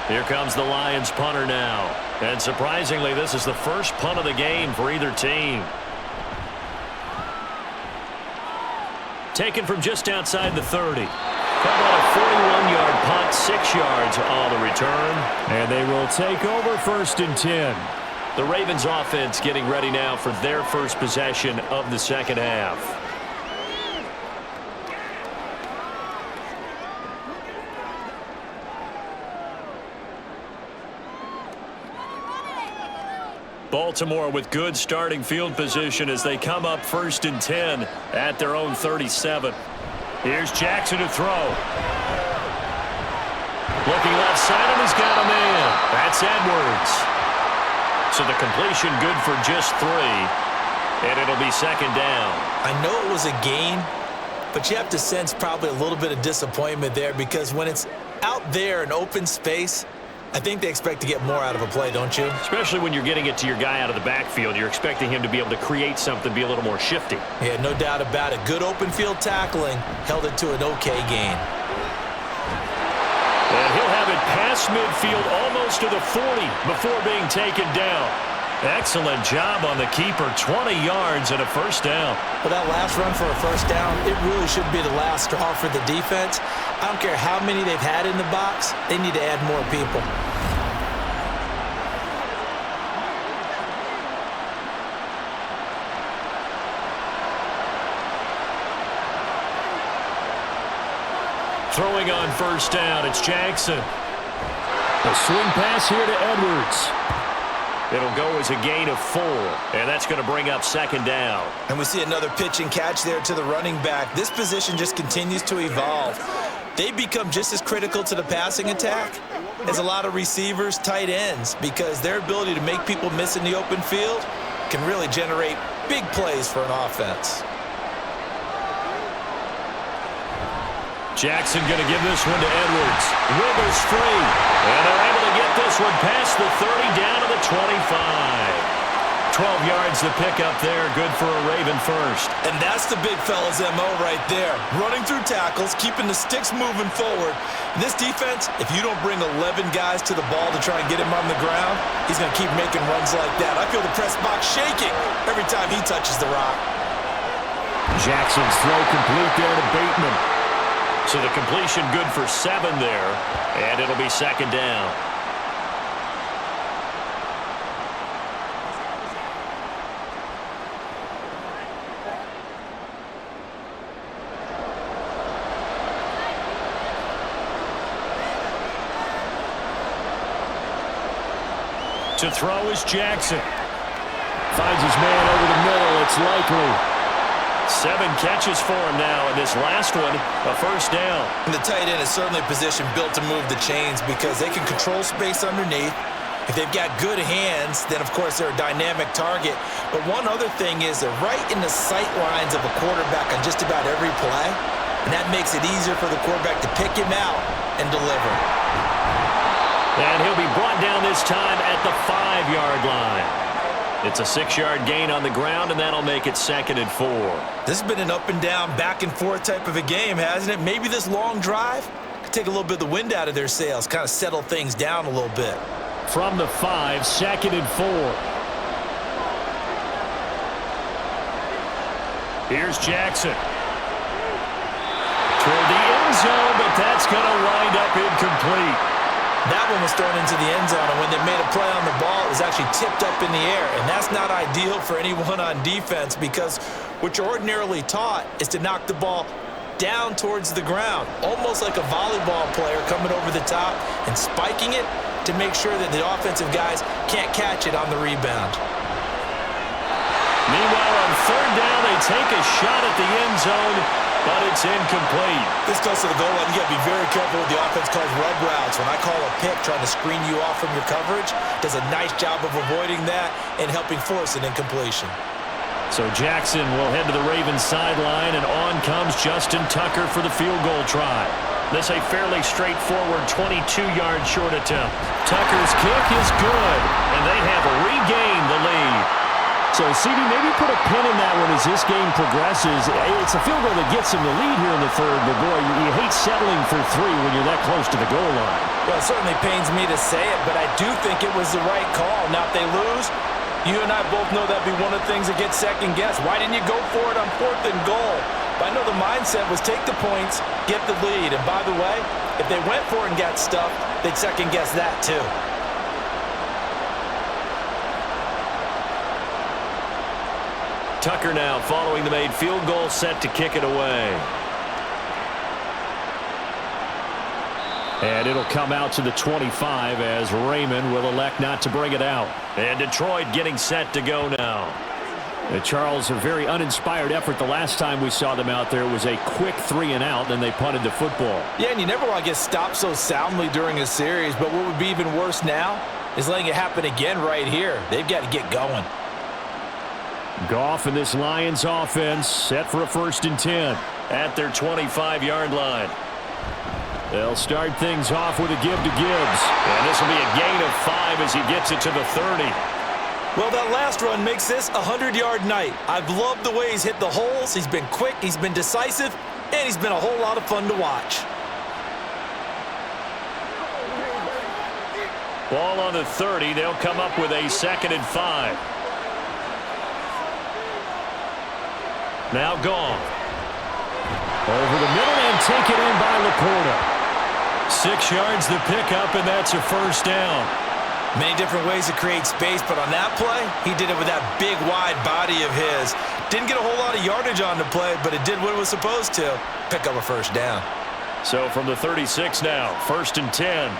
Here comes the Lions punter now. And surprisingly, this is the first punt of the game for either team. Taken from just outside the 30. How about a 41-yard punt, 6 yards on the return. And they will take over 1st and 10. The Ravens offense getting ready now for their first possession of the second half. Baltimore with good starting field position as they come up 1st and 10 at their own 37. Here's Jackson to throw. Looking left side, and he's got a man. That's Edwards. So the completion good for just 3, and it'll be 2nd down. I know it was a gain, but you have to sense probably a little bit of disappointment there because when it's out there in open space, I think they expect to get more out of a play, don't you? Especially when you're getting it to your guy out of the backfield. You're expecting him to be able to create something, be a little more shifty. Yeah, no doubt about it. Good open field tackling, held it to an okay gain. And he'll have it past midfield almost to the 40 before being taken down. Excellent job on the keeper. 20 yards and a first down. Well, that last run for a first down, it really should be the last straw for the defense. I don't care how many they've had in the box. They need to add more people. Throwing on first down, it's Jackson. A swing pass here to Edwards. It'll go as a gain of 4, and that's going to bring up second down. And we see another pitch and catch there to the running back. This position just continues to evolve. They become just as critical to the passing attack as a lot of receivers, tight ends, because their ability to make people miss in the open field can really generate big plays for an offense. Jackson going to give this one to Edwards. Wiggles free. And they're able to get this one past the 30 down to the 25. 12 yards to pick up there. Good for a Raven first. And that's the big fella's MO right there. Running through tackles, keeping the sticks moving forward. This defense, if you don't bring 11 guys to the ball to try and get him on the ground, he's going to keep making runs like that. I feel the press box shaking every time he touches the rock. Jackson's throw complete there to Bateman. So the completion good for 7 there, and it'll be second down. To throw is Jackson. Finds his man over the middle. It's likely. 7 catches for him now, and this last one, a first down. And the tight end is certainly a position built to move the chains because they can control space underneath. If they've got good hands, then of course they're a dynamic target. But one other thing is they're right in the sight lines of a quarterback on just about every play, and that makes it easier for the quarterback to pick him out and deliver. And he'll be brought down this time at the 5-yard line. It's a 6-yard gain on the ground, and that'll make it second and 4. This has been an up-and-down, back-and-forth type of a game, hasn't it? Maybe this long drive could take a little bit of the wind out of their sails, kind of settle things down a little bit. From the 5, second and 4. Here's Jackson. Toward the end zone, but that's going to wind up incomplete. That one was thrown into the end zone, and when they made a play on the ball, it was actually tipped up in the air, and that's not ideal for anyone on defense because what you're ordinarily taught is to knock the ball down towards the ground, almost like a volleyball player coming over the top and spiking it to make sure that the offensive guys can't catch it on the rebound. Meanwhile, on third down, they take a shot at the end zone, but it's incomplete. This close to the goal line, you got to be very careful with the offense called rub routes. When I call a pick trying to screen you off from your coverage, does a nice job of avoiding that and helping force an incompletion. So Jackson will head to the Ravens sideline, and on comes Justin Tucker for the field goal try. This a fairly straightforward 22-yard short attempt. Tucker's kick is good, and they have regained the lead. So, CD, maybe put a pin in that one as this game progresses. It's a field goal that gets him the lead here in the third, but boy, you hate settling for 3 when you're that close to the goal line. Well, it certainly pains me to say it, but I do think it was the right call. Now, if they lose, you and I both know that'd be one of the things that gets second-guessed. Why didn't you go for it on 4th and goal? But I know the mindset was take the points, get the lead. And by the way, if they went for it and got stuffed, they'd second-guess that too. Tucker now following the made field goal, set to kick it away. And it'll come out to the 25 as Raymond will elect not to bring it out. And Detroit getting set to go now. Charles, a very uninspired effort the last time we saw them out there. It was a quick 3 and out, then they punted the football. Yeah, and you never want to get stopped so soundly during a series, but what would be even worse now is letting it happen again right here. They've got to get going. Goff and this Lions offense set for a 1st and 10 at their 25-yard line. They'll start things off with a give to Gibbs. And this will be a gain of 5 as he gets it to the 30. Well, that last run makes this a 100-yard night. I've loved the way he's hit the holes. He's been quick, he's been decisive, and he's been a whole lot of fun to watch. Ball on the 30. They'll come up with a 2nd and 5. Now Goff. Over the middle and taken in by Laporta. 6 yards the pickup, and that's a first down. Many different ways to create space, but on that play, he did it with that big, wide body of his. Didn't get a whole lot of yardage on the play, but it did what it was supposed to. Pick up a first down. So from the 36 now, 1st and 10.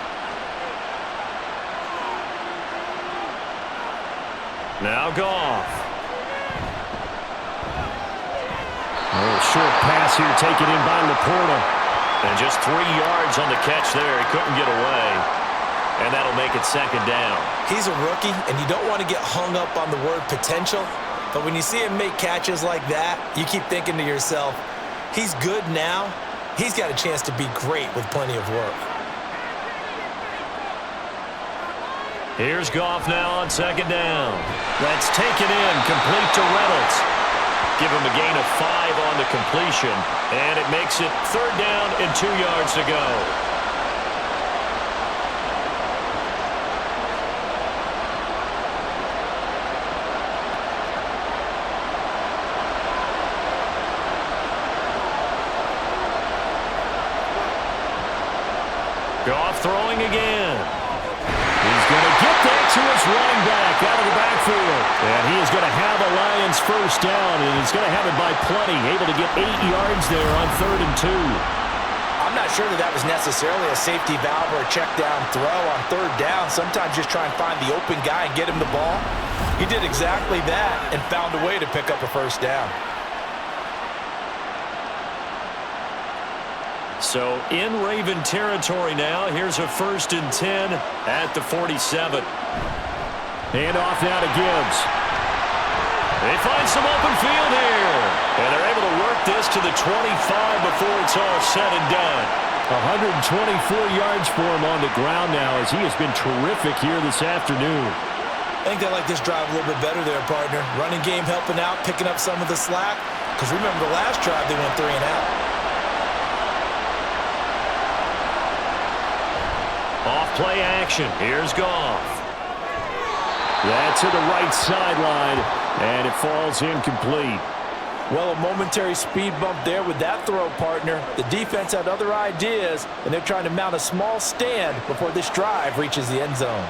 Now Goff. A short pass here taken in by Laporta. And just 3 yards on the catch there. He couldn't get away. And that'll make it second down. He's a rookie, and you don't want to get hung up on the word potential. But when you see him make catches like that, you keep thinking to yourself, he's good now. He's got a chance to be great with plenty of work. Here's Goff now on second down. That's taken in, complete to Reynolds. Give him a gain of 5 on the completion, and it makes it third down and 2 yards to go. Goff throwing again. He's going to get that to his running back out of the backfield. And he is going to have a Lions first down, and he's going to have it by plenty. Able to get 8 yards there on 3rd and 2. I'm not sure that was necessarily a safety valve or a check down throw on 3rd down. Sometimes just try and find the open guy and get him the ball. He did exactly that and found a way to pick up a first down. So in Raven territory now. Here's a 1st and 10 at the 47. Hand off now to Gibbs. They find some open field here. And they're able to work this to the 25 before it's all said and done. 124 yards for him on the ground now as he has been terrific here this afternoon. I think they like this drive a little bit better there, partner. Running game helping out, picking up some of the slack. Because remember the last drive they went 3 and out. Off play action. Here's Goff. That's to the right sideline, and it falls incomplete. Well, a momentary speed bump there with that throw, partner. The defense had other ideas, and they're trying to mount a small stand before this drive reaches the end zone.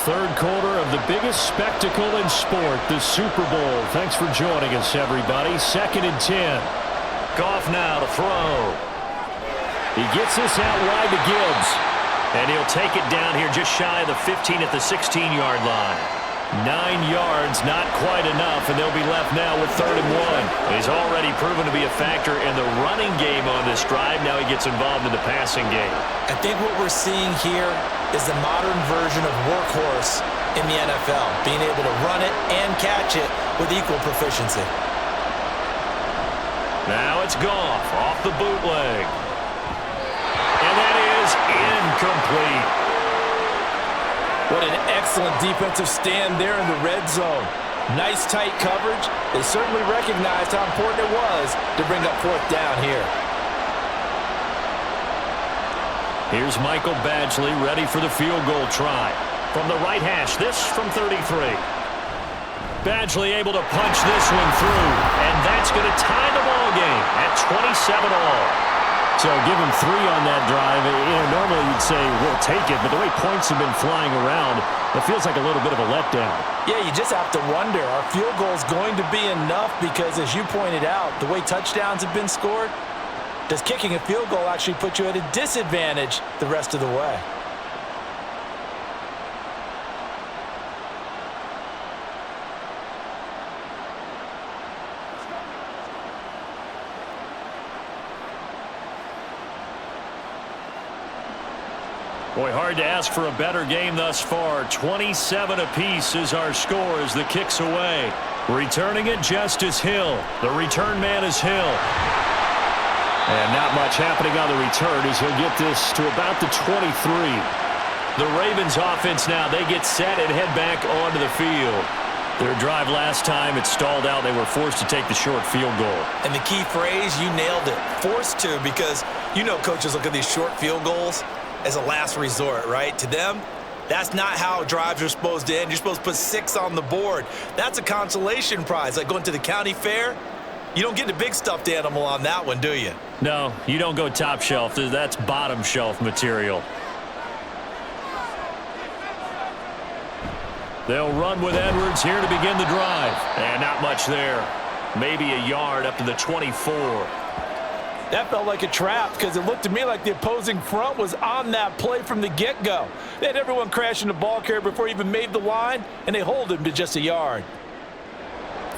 Third quarter of the biggest spectacle in sport, the Super Bowl. Thanks for joining us, everybody. 2nd and 10. Goff now to throw. He gets this out wide to Gibbs. And he'll take it down here just shy of the 15 at the 16-yard line. 9 yards, not quite enough, and they'll be left now with 3rd and 1. He's already proven to be a factor in the running game on this drive. Now he gets involved in the passing game. I think what we're seeing here is the modern version of workhorse in the NFL, being able to run it and catch it with equal proficiency. Now it's Goff off the bootleg. And that is incomplete. What an excellent defensive stand there in the red zone. Nice tight coverage. They certainly recognized how important it was to bring up 4th down here. Here's Michael Badgley ready for the field goal try. From the right hash, this from 33. Badgley able to punch this one through, and that's going to tie the ball game at 27 all. So give him 3 on that drive. Normally you'd say, we'll take it, but the way points have been flying around, it feels like a little bit of a letdown. Yeah, you just have to wonder, are field goals going to be enough? Because as you pointed out, the way touchdowns have been scored, does kicking a field goal actually put you at a disadvantage the rest of the way? Boy, hard to ask for a better game thus far. 27 apiece is our score as the kick's away. Returning it, Justice Hill. The return man is Hill. And not much happening on the return as he'll get this to about the 23. The Ravens offense now, they get set and head back onto the field. Their drive last time, it stalled out. They were forced to take the short field goal. And the key phrase, you nailed it. Forced to, because you know coaches look at these short field goals as a last resort, right? To them, that's not how drives are supposed to end. You're supposed to put 6 on the board. That's a consolation prize. Like going to the county fair, you don't get the big stuffed animal on that one, do you? No, you don't go top shelf. That's bottom shelf material. They'll run with Edwards here to begin the drive. And not much there. Maybe a yard up to the 24. That felt like a trap because it looked to me like the opposing front was on that play from the get-go. They had everyone crashing the ball carrier before he even made the line, and they hold him to just a yard.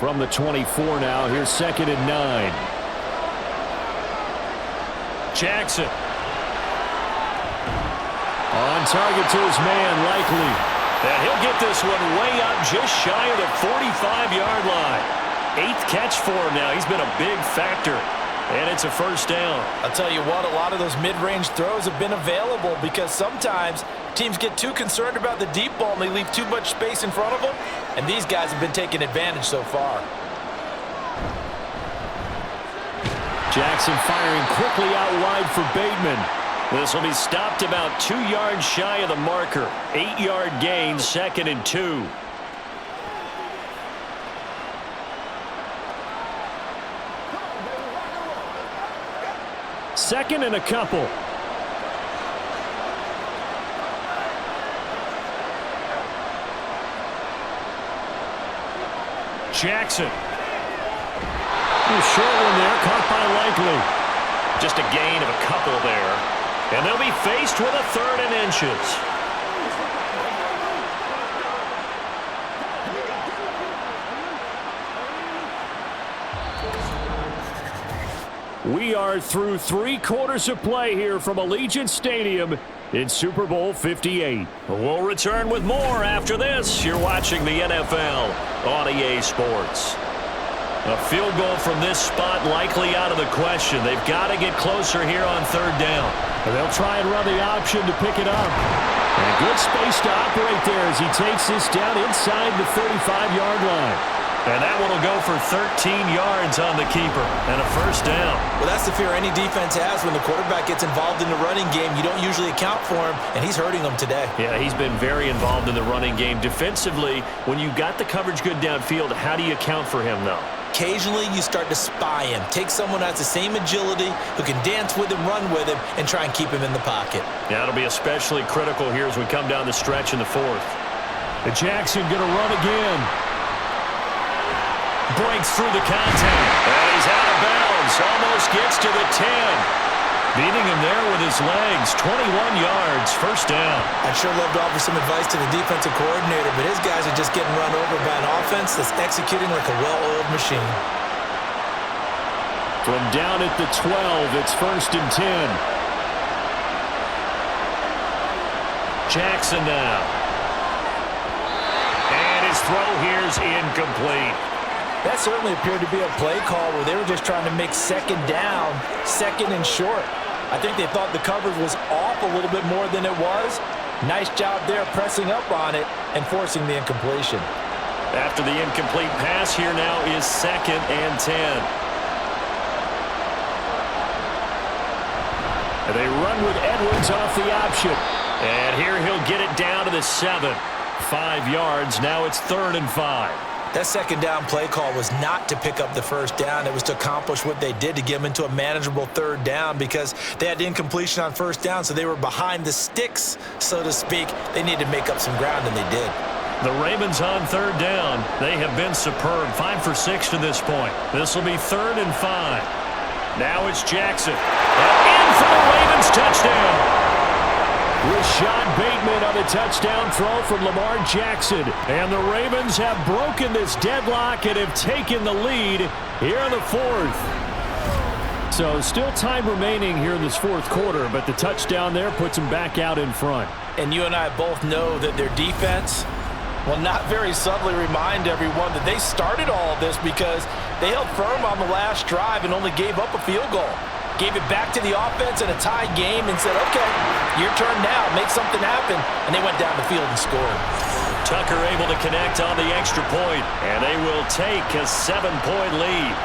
From the 24 now, here's 2nd and 9. Jackson. On target to his man, Likely. And he'll get this one way up just shy of the 45-yard line. 8th catch for him now. He's been a big factor. And it's a first down. I'll tell you what, a lot of those mid-range throws have been available because sometimes teams get too concerned about the deep ball and they leave too much space in front of them. And these guys have been taking advantage so far. Jackson firing quickly out wide for Bateman. This will be stopped about 2 yards shy of the marker. 8-yard gain, 2nd and 2. Second and a couple. Jackson. Short one there, caught by Likely. Just a gain of a couple there. And they'll be faced with a 3rd and inches. We are through 3 quarters of play here from Allegiant Stadium in Super Bowl 58. We'll return with more after this. You're watching the NFL on EA Sports. A field goal from this spot likely out of the question. They've got to get closer here on 3rd down. And they'll try and run the option to pick it up. And good space to operate there as he takes this down inside the 35-yard line. And that one will go for 13 yards on the keeper and a first down. Well, that's the fear any defense has when the quarterback gets involved in the running game. You don't usually account for him, and he's hurting them today. Yeah, he's been very involved in the running game. Defensively, when you got the coverage good downfield, how do you account for him, though? Occasionally, you start to spy him. Take someone who has the same agility, who can dance with him, run with him, and try and keep him in the pocket. Yeah, it'll be especially critical here as we come down the stretch in the 4th. And Jackson going to run again. Breaks through the contact. And he's out of bounds. Almost gets to the 10. Beating him there with his legs. 21 yards. First down. I'd sure love to offer some advice to the defensive coordinator, but his guys are just getting run over by an offense that's executing like a well-oiled machine. From down at the 12, it's 1st and 10. Jackson now. And his throw here's incomplete. That certainly appeared to be a play call where they were just trying to make 2nd down, 2nd and short. I think they thought the coverage was off a little bit more than it was. Nice job there pressing up on it and forcing the incompletion. After the incomplete pass, here now is 2nd and 10. And they run with Edwards off the option. And here he'll get it down to the 7. 5 yards. Now it's 3rd and 5. That 2nd down play call was not to pick up the first down. It was to accomplish what they did to get them into a manageable 3rd down because they had incompletion on 1st down, so they were behind the sticks, so to speak. They needed to make up some ground, and they did. The Ravens on 3rd down. They have been superb. 5 for 6 to this point. This will be 3rd and 5. Now it's Jackson. And in for the Ravens touchdown. Rashad Bateman on the touchdown throw from Lamar Jackson. And the Ravens have broken this deadlock and have taken the lead here in the 4th. So still time remaining here in this 4th quarter, but the touchdown there puts them back out in front. And you and I both know that their defense will not very subtly remind everyone that they started all of this because they held firm on the last drive and only gave up a field goal. Gave it back to the offense in a tied game and said, okay, your turn now, make something happen. And they went down the field and scored. Tucker able to connect on the extra point, and they will take a 7-point lead.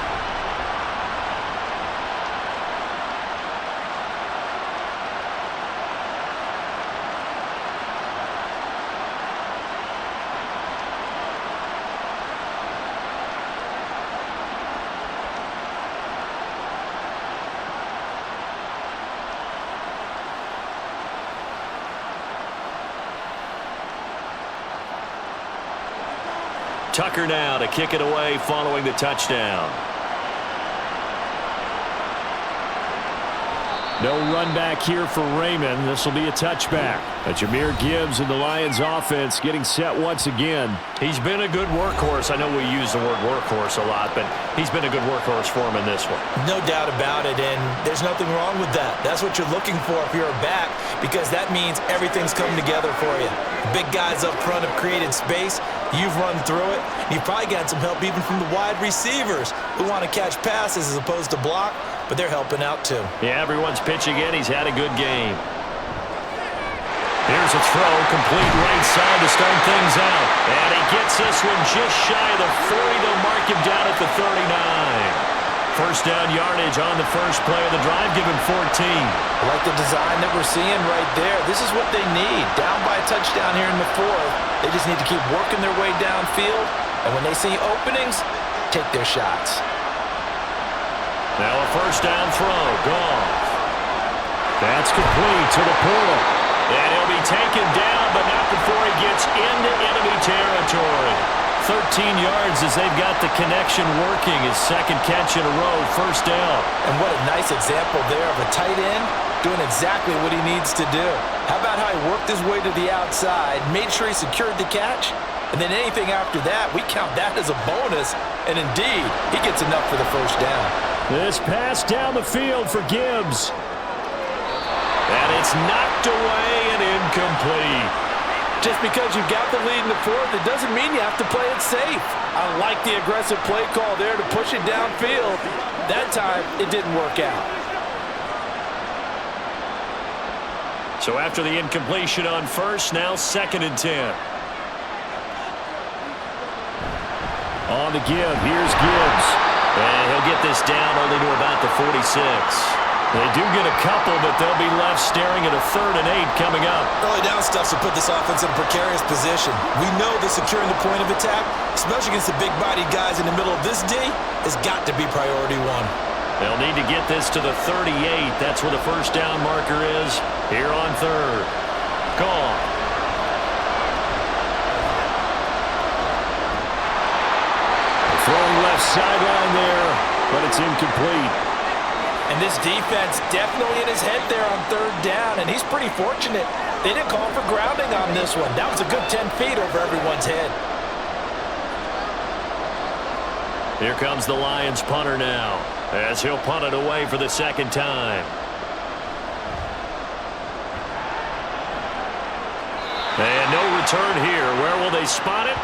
Tucker now to kick it away following the touchdown. No run back here for Raymond. This will be a touchback. Jahmyr Gibbs and the Lions offense getting set once again. He's been a good workhorse. I know we use the word workhorse a lot, but he's been a good workhorse for him in this one. No doubt about it, and there's nothing wrong with that. That's what you're looking for if you're a back, because that means everything's coming together for you. Big guys up front have created space. You've run through it. You've probably got some help even from the wide receivers who want to catch passes as opposed to block, but they're helping out too. Yeah, everyone's pitching in. He's had a good game. Here's a throw, complete right side to start things out. And he gets this one just shy of the 40. They'll mark him down at the 39. First down yardage on the first play of the drive, give him 14. I like the design that we're seeing right there. This is what they need. Down by a touchdown here in the fourth. They just need to keep working their way downfield. And when they see openings, take their shots. Now a first down throw, gone. That's complete to the portal. And he'll be taken down, but not before he gets into enemy territory. 13 yards as they've got the connection working. His second catch in a row, first down. And what a nice example there of a tight end doing exactly what he needs to do. How about how he worked his way to the outside, made sure he secured the catch, and then anything after that, we count that as a bonus. And indeed, he gets enough for the first down. This pass down the field for Gibbs. And it's knocked away and incomplete. Just because you've got the lead in the fourth, it doesn't mean you have to play it safe. I like the aggressive play call there to push it downfield. That time, it didn't work out. So after the incompletion on first, now 2nd and 10. On the give, here's Gibbs. And he'll get this down only to about the 46. They do get a couple, but they'll be left staring at a 3rd and 8 coming up. Early down stuff to put this offense in a precarious position. We know that securing the point of attack, especially against the big-bodied guys in the middle of this D, has got to be priority one. They'll need to get this to the 38. That's where the first down marker is here on 3rd. Gone. Throwing left sideline there, but it's incomplete. And this defense definitely in his head there on 3rd down, and he's pretty fortunate. They didn't call for grounding on this one. That was a good 10 feet over everyone's head. Here comes the Lions punter now, as he'll punt it away for the 2nd time. And no return here. Where will they spot it?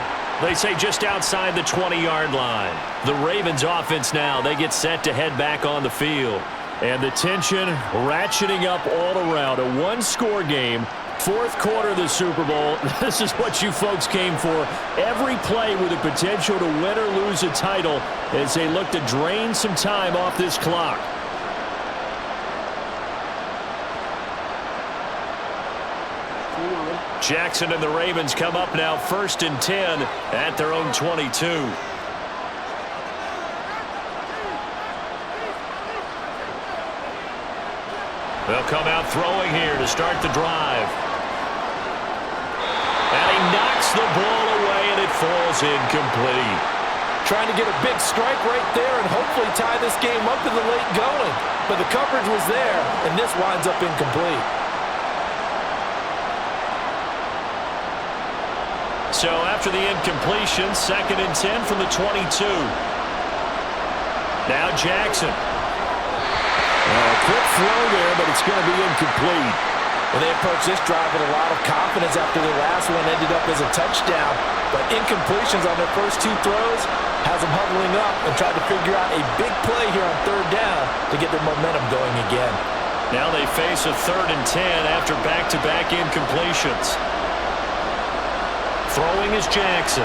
They say just outside the 20-yard line. The Ravens offense now, they get set to head back on the field. And the tension ratcheting up all around. A one-score game, 4th quarter of the Super Bowl. This is what you folks came for. Every play with the potential to win or lose a title as they look to drain some time off this clock. Jackson and the Ravens come up now 1st and 10 at their own 22. They'll come out throwing here to start the drive. And he knocks the ball away and it falls incomplete. Trying to get a big strike right there and hopefully tie this game up in the late going. But the coverage was there, and this winds up incomplete. So after the incompletion, 2nd and 10 from the 22. Now Jackson. Quick throw there, but it's going to be incomplete. Well, they approached this drive with a lot of confidence after the last one ended up as a touchdown. But incompletions on their first 2 throws has them huddling up and trying to figure out a big play here on 3rd down to get their momentum going again. Now they face a 3rd and 10 after back-to-back incompletions. Throwing is Jackson.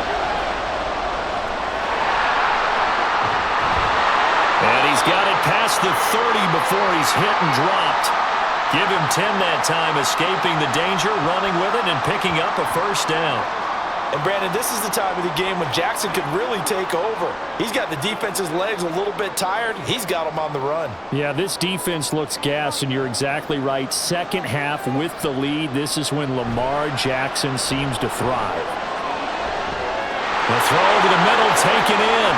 And he's got it past the 30 before he's hit and dropped. Give him 10 that time, escaping the danger, running with it, and picking up a first down. And, Brandon, this is the time of the game when Jackson could really take over. He's got the defense's legs a little bit tired. He's got them on the run. Yeah, this defense looks gassed, and you're exactly right. Second half with the lead, this is when Lamar Jackson seems to thrive. The throw to the middle, taken in.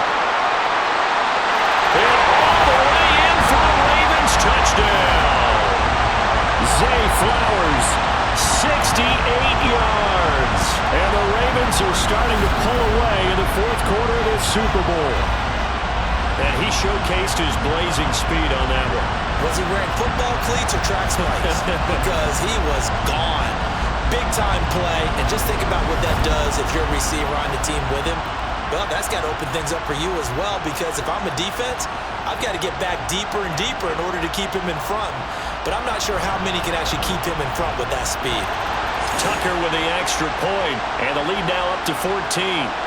And all the way in for the Ravens touchdown. Zay Flowers, 68 yards. And the Ravens are starting to pull away in the fourth quarter of this Super Bowl. And he showcased his blazing speed on that one. Was he wearing football cleats or track spikes? Because he was gone. Big-time play. And just think about what that does if you're a receiver on the team with him. Well, that's got to open things up for you as well, because if I'm a defense, I've got to get back deeper and deeper in order to keep him in front. But I'm not sure how many can actually keep him in front with that speed. Tucker with the extra point, and the lead now up to 14.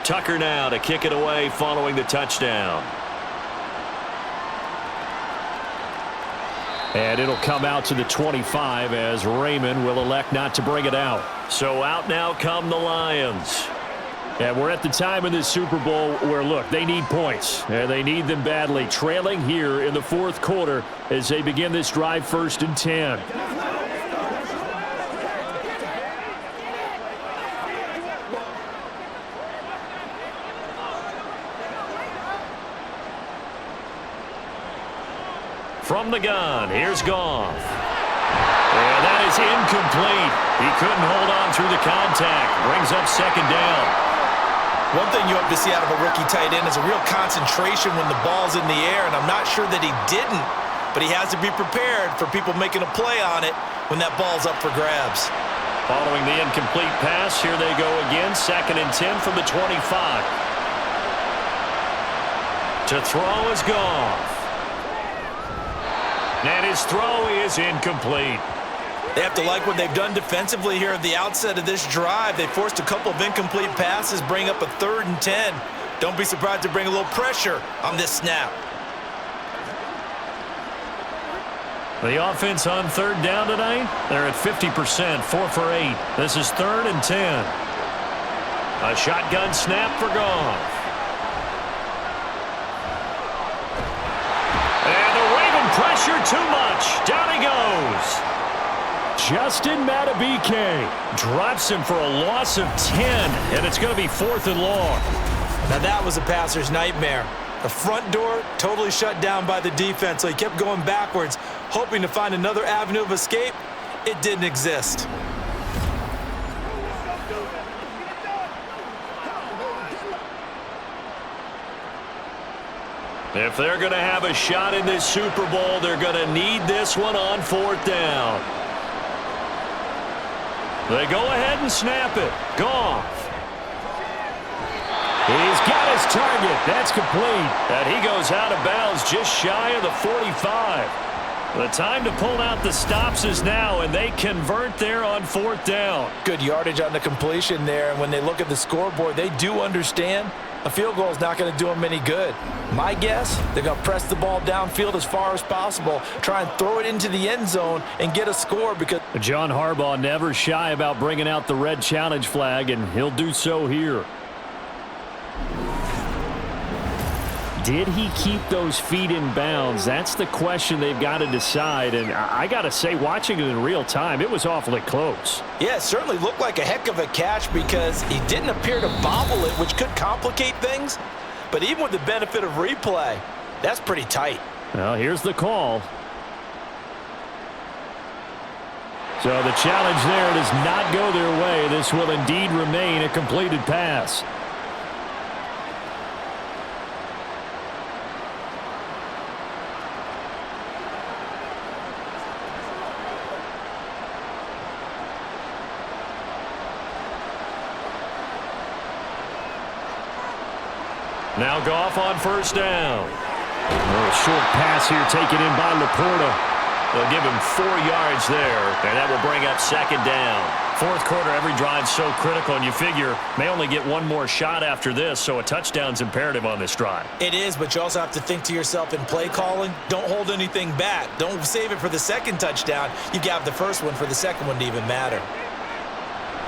Tucker now to kick it away following the touchdown. And it'll come out to the 25 as Raymond will elect not to bring it out. So out now come the Lions. And we're at the time in this Super Bowl where, look, they need points. And they need them badly. Trailing here in the fourth quarter as they begin this drive, 1st and 10. From the gun, here's Goff. And that is incomplete. He couldn't hold on through the contact. Brings up 2nd down. One thing you hope to see out of a rookie tight end is a real concentration when the ball's in the air, and I'm not sure that he didn't, but he has to be prepared for people making a play on it when that ball's up for grabs. Following the incomplete pass, here they go again. 2nd and 10 from the 25. To throw is Goff. And his throw is incomplete. They have to like what they've done defensively here at the outset of this drive. They forced a couple of incomplete passes, bring up a 3rd and 10. Don't be surprised to bring a little pressure on this snap. The offense on 3rd down tonight, they're at 50%, 4 for 8. This is 3rd and 10. A shotgun snap for Goff. Pressure too much. Down he goes. Justin Madubuike drops him for a loss of 10, and it's going to be 4th and long. Now that was a passer's nightmare. The front door totally shut down by the defense, so he kept going backwards, hoping to find another avenue of escape. It didn't exist. If they're going to have a shot in this Super Bowl, they're going to need this one on 4th down. They go ahead and snap it. Goff. He's got his target. That's complete. And he goes out of bounds just shy of the 45. The time to pull out the stops is now, and they convert there on 4th down. Good yardage on the completion there, and when they look at the scoreboard, they do understand a field goal is not going to do them any good. My guess, they're going to press the ball downfield as far as possible, try and throw it into the end zone and get a score because John Harbaugh never shy about bringing out the red challenge flag, and he'll do so here. Did he keep those feet in bounds? That's the question they've got to decide. And I got to say, watching it in real time, it was awfully close. Yeah, it certainly looked like a heck of a catch because he didn't appear to bobble it, which could complicate things. But even with the benefit of replay, that's pretty tight. Well, here's the call. So the challenge there does not go their way. This will indeed remain a completed pass. Now Goff on 1st down. A short pass here taken in by Laporta. They'll give him 4 yards there, and that will bring up 2nd down. 4th quarter, every drive's so critical, and you figure may only get one more shot after this, so a touchdown's imperative on this drive. It is, but you also have to think to yourself in play calling, don't hold anything back. Don't save it for the 2nd touchdown. You've got the 1st one for the 2nd one to even matter.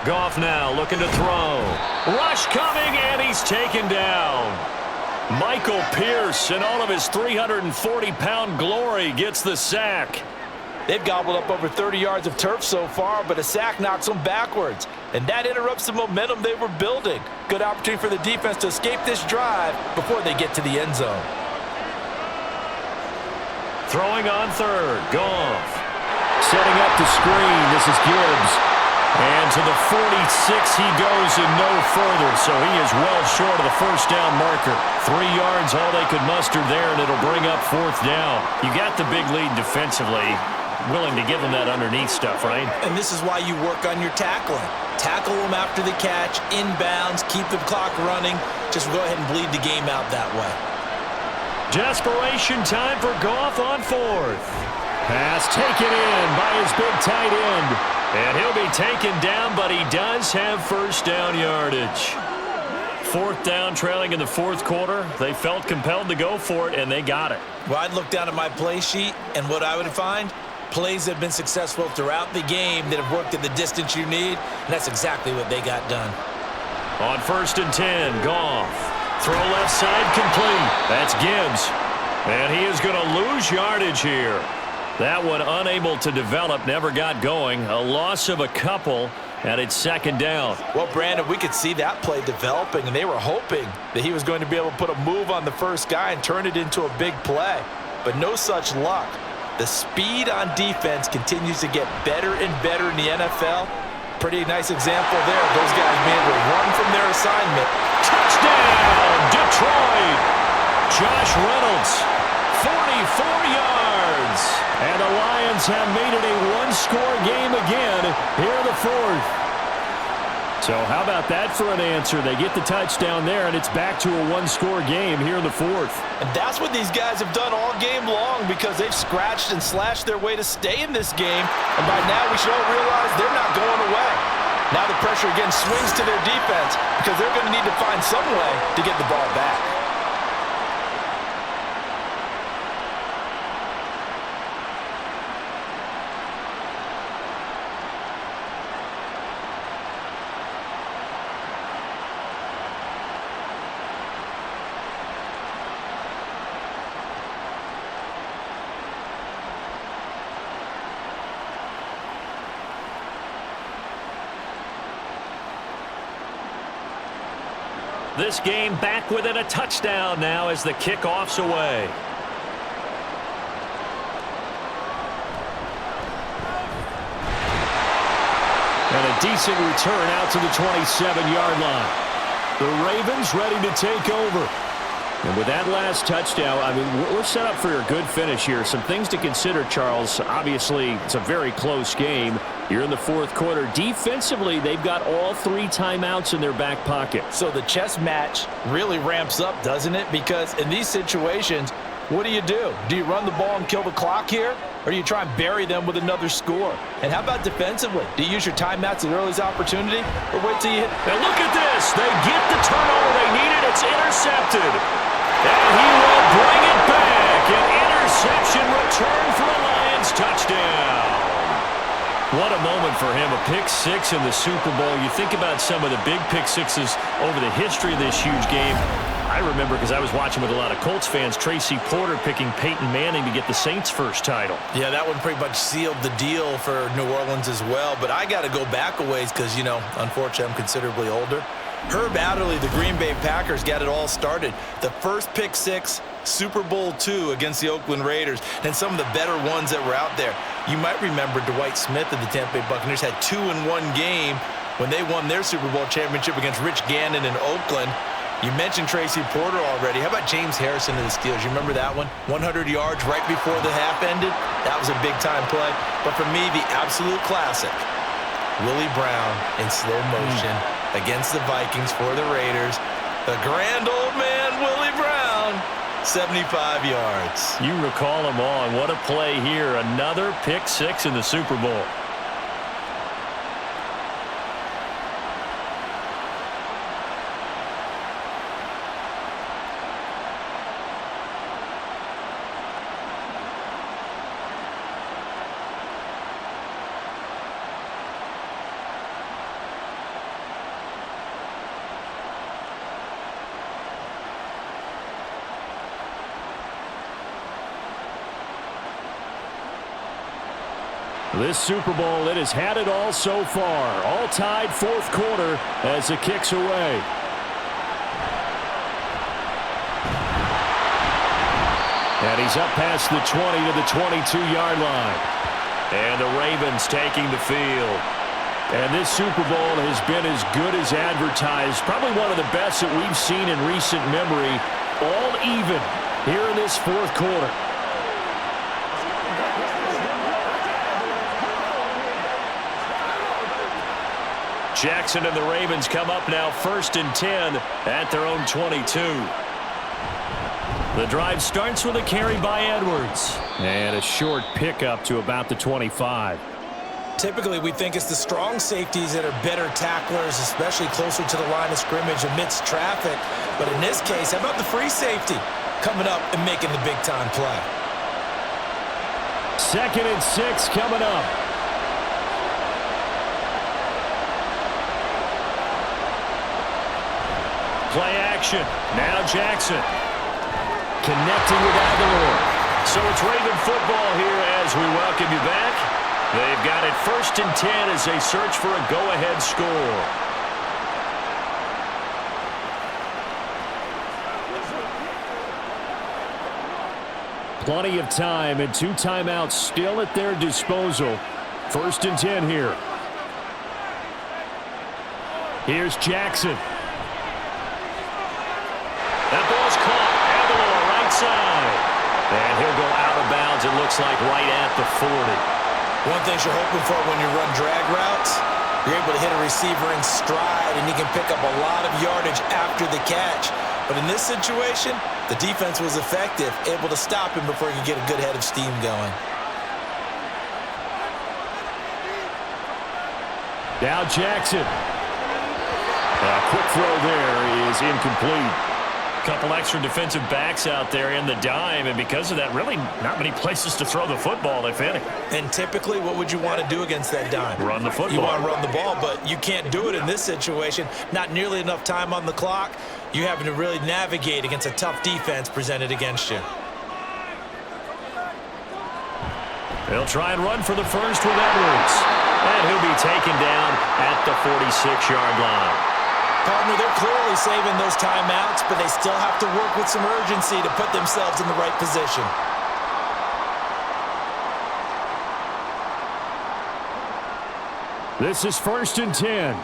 Goff now looking to throw. Rush coming, and he's taken down. Michael Pierce, in all of his 340-pound glory, gets the sack. They've gobbled up over 30 yards of turf so far, but a sack knocks them backwards. And that interrupts the momentum they were building. Good opportunity for the defense to escape this drive before they get to the end zone. Throwing on third, Goff. Setting up the screen, this is Gibbs. And to the 46 he goes and no further, so he is well short of the first down marker. 3 yards, all they could muster there, and it'll bring up fourth down. You got the big lead defensively. Willing to give them that underneath stuff, right? And this is why you work on your tackling. Tackle them after the catch, inbounds, keep the clock running. Just go ahead and bleed the game out that way. Desperation time for Goff on fourth. Pass taken in by his big tight end. And he'll be taken down, but he does have first down yardage. Fourth down, trailing in the fourth quarter. They felt compelled to go for it, and they got it. Well, I'd look down at my play sheet, and what I would find, plays that have been successful throughout the game that have worked at the distance you need, and that's exactly what they got done. On 1st and 10, Goff. Throw left side complete. That's Gibbs. And he is going to lose yardage here. That one unable to develop, never got going. A loss of a couple, and it's second down. Well, Brandon, we could see that play developing, and they were hoping that he was going to be able to put a move on the first guy and turn it into a big play. But no such luck. The speed on defense continues to get better and better in the NFL. Pretty nice example there. Those guys being able to run from their assignment. Touchdown, Detroit! Josh Reynolds, 44 yards. And the Lions have made it a one-score game again here in the fourth. So how about that for an answer? They get the touchdown there, and it's back to a one-score game here in the fourth. And that's what these guys have done all game long because they've scratched and slashed their way to stay in this game. And by now we should all realize they're not going away. Now the pressure again swings to their defense because they're going to need to find some way to get the ball back. This game back within a touchdown now as the kickoff's away. And a decent return out to the 27-yard line. The Ravens ready to take over. And with that last touchdown, I mean, we're set up for a good finish here. Some things to consider, Charles. Obviously, it's a very close game. You're in the fourth quarter. Defensively, they've got all 3 timeouts in their back pocket. So the chess match really ramps up, doesn't it? Because in these situations, what do? Do you run the ball and kill the clock here? Or do you try and bury them with another score? And how about defensively? Do you use your timeouts at the earliest opportunity? Or wait till you hit? And look at this. They get the turnover they needed. It's intercepted. And he will bring it back. An interception return for a Lions touchdown. What a moment for him. A pick 6 in the Super Bowl. You think about some of the big pick 6s over the history of this huge game. I remember, because I was watching with a lot of Colts fans, Tracy Porter picking Peyton Manning to get the Saints' first title. Yeah, that one pretty much sealed the deal for New Orleans as well. But I got to go back a ways because, you know, unfortunately, I'm considerably older. Herb Adderley, the Green Bay Packers, got it all started. The first pick 6, Super Bowl II against the Oakland Raiders, and some of the better ones that were out there. You might remember Dwight Smith of the Tampa Bay Buccaneers had 2 in one game when they won their Super Bowl championship against Rich Gannon in Oakland. You mentioned Tracy Porter already. How about James Harrison of the Steelers? You remember that one? 100 yards right before the half ended. That was a big-time play. But for me, the absolute classic, Willie Brown in slow motion against the Vikings for the Raiders. The grand old man, Willie Brown, 75 yards. You recall them all, and what a play here. Another pick 6 in the Super Bowl. This Super Bowl, it has had it all so far. All tied fourth quarter as it kicks away. And he's up past the 20 to the 22-yard line. And the Ravens taking the field. And this Super Bowl has been as good as advertised. Probably one of the best that we've seen in recent memory. All even here in this fourth quarter. Jackson and the Ravens come up now 1st and 10 at their own 22. The drive starts with a carry by Edwards. And a short pickup to about the 25. Typically, we think it's the strong safeties that are better tacklers, especially closer to the line of scrimmage amidst traffic. But in this case, how about the free safety coming up and making the big-time play? 2nd and 6 coming up. Play action. Now Jackson. Connecting with Aguilar. So it's Raven football here as we welcome you back. They've got it 1st and 10 as they search for a go-ahead score. Plenty of time and 2 timeouts still at their disposal. 1st and 10 here. Here's Jackson. That ball's caught. Aguilar right side. And he'll go out of bounds, it looks like, right at the 40. One thing you're hoping for when you run drag routes, you're able to hit a receiver in stride, and you can pick up a lot of yardage after the catch. But in this situation, the defense was effective, able to stop him before he could get a good head of steam going. Now Jackson. A quick throw there is incomplete. Couple extra defensive backs out there in the dime, and because of that, really not many places to throw the football, if any. And typically, what would you want to do against that dime? Run the football. You want to run the ball, but you can't do it in this situation. Not nearly enough time on the clock. You're having to really navigate against a tough defense presented against you. They'll try and run for the first with Edwards. And he'll be taken down at the 46-yard line. Partner, they're clearly saving those timeouts, but they still have to work with some urgency to put themselves in the right position. This is 1st and 10.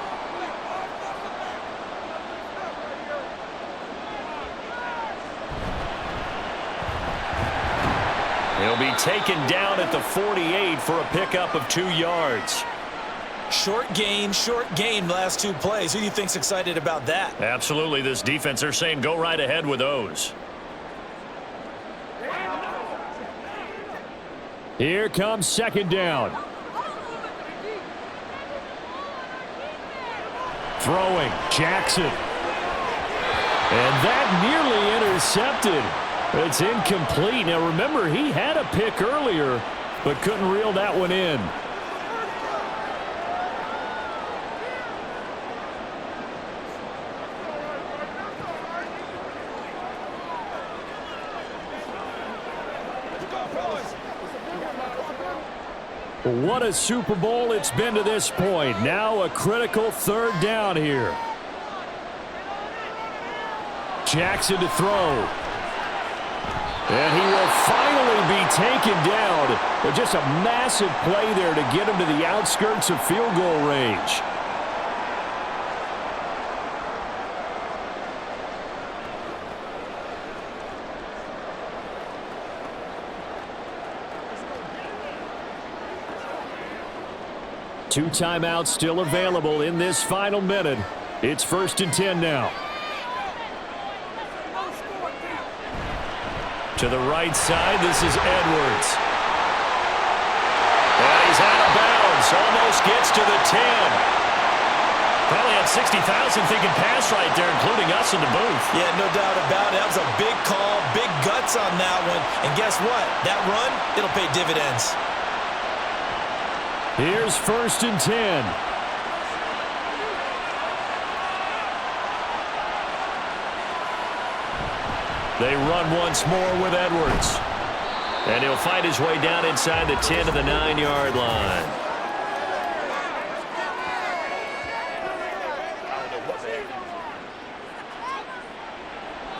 He'll be taken down at the 48 for a pickup of 2 yards. Short gain the last 2 plays. Who do you think's excited about that? Absolutely. This defense, they're saying go right ahead with those. Here comes 2nd down. Throwing, Jackson. And that nearly intercepted. It's incomplete. Now remember, he had a pick earlier, but couldn't reel that one in. What a Super Bowl it's been to this point. Now a critical 3rd down here. Jackson to throw. And he will finally be taken down. But just a massive play there to get him to the outskirts of field goal range. Two timeouts still available in this final minute. It's 1st and 10 now. To the right side, this is Edwards. And he's out of bounds. Almost gets to the 10. Probably had 60,000 thinking pass right there, including us in the booth. Yeah, no doubt about it. That was a big call, big guts on that one. And guess what? That run, it'll pay dividends. Here's 1st and 10. They run once more with Edwards. And he'll fight his way down inside the 10 to the 9-yard line.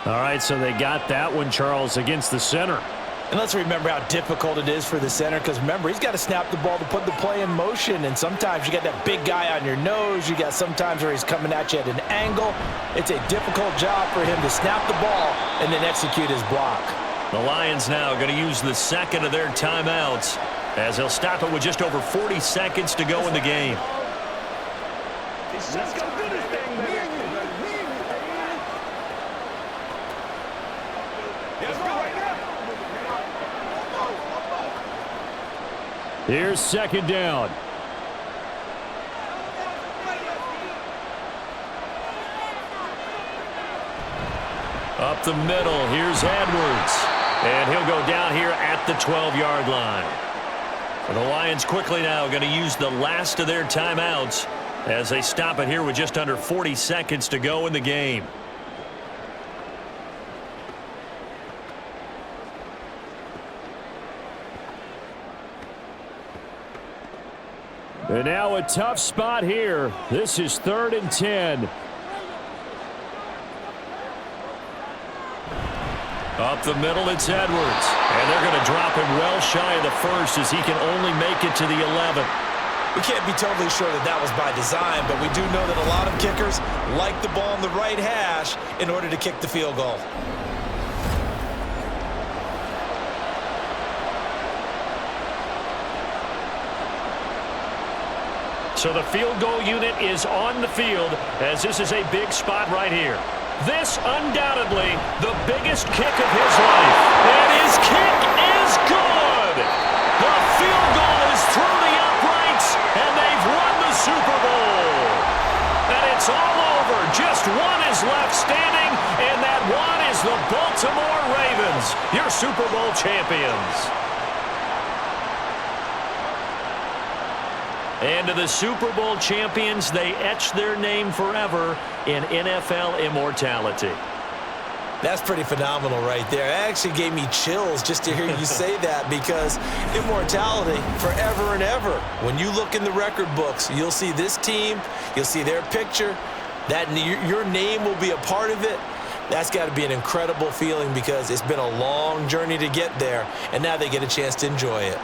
All right, so they got that one, Charles, against the center. And let's remember how difficult it is for the center, because remember, he's got to snap the ball to put the play in motion, and sometimes you got that big guy on your nose. You got sometimes where he's coming at you at an angle. It's a difficult job for him to snap the ball and then execute his block. The Lions now going to use the second of their timeouts as they'll stop it with just over 40 seconds to go in the game. Let's go do this thing, baby. Let's go right now. Here's second down. Up the middle, here's Edwards. And he'll go down here at the 12-yard line. The Lions quickly now going to use the last of their timeouts as they stop it here with just under 40 seconds to go in the game. And now a tough spot here. This is 3rd and 10. Up the middle, it's Edwards. And they're going to drop him well shy of the first as he can only make it to the 11. We can't be totally sure that that was by design, but we do know that a lot of kickers like the ball in the right hash in order to kick the field goal. So the field goal unit is on the field as this is a big spot right here. This undoubtedly the biggest kick of his life. And his kick is good. The field goal is through the uprights, and they've won the Super Bowl. And it's all over. Just one is left standing, and that one is the Baltimore Ravens, your Super Bowl champions. And to the Super Bowl champions, they etch their name forever in NFL immortality. That's pretty phenomenal right there. It actually gave me chills just to hear you say that, because immortality forever and ever. When you look in the record books, you'll see this team, you'll see their picture, that your name will be a part of it. That's got to be an incredible feeling because it's been a long journey to get there, and now they get a chance to enjoy it.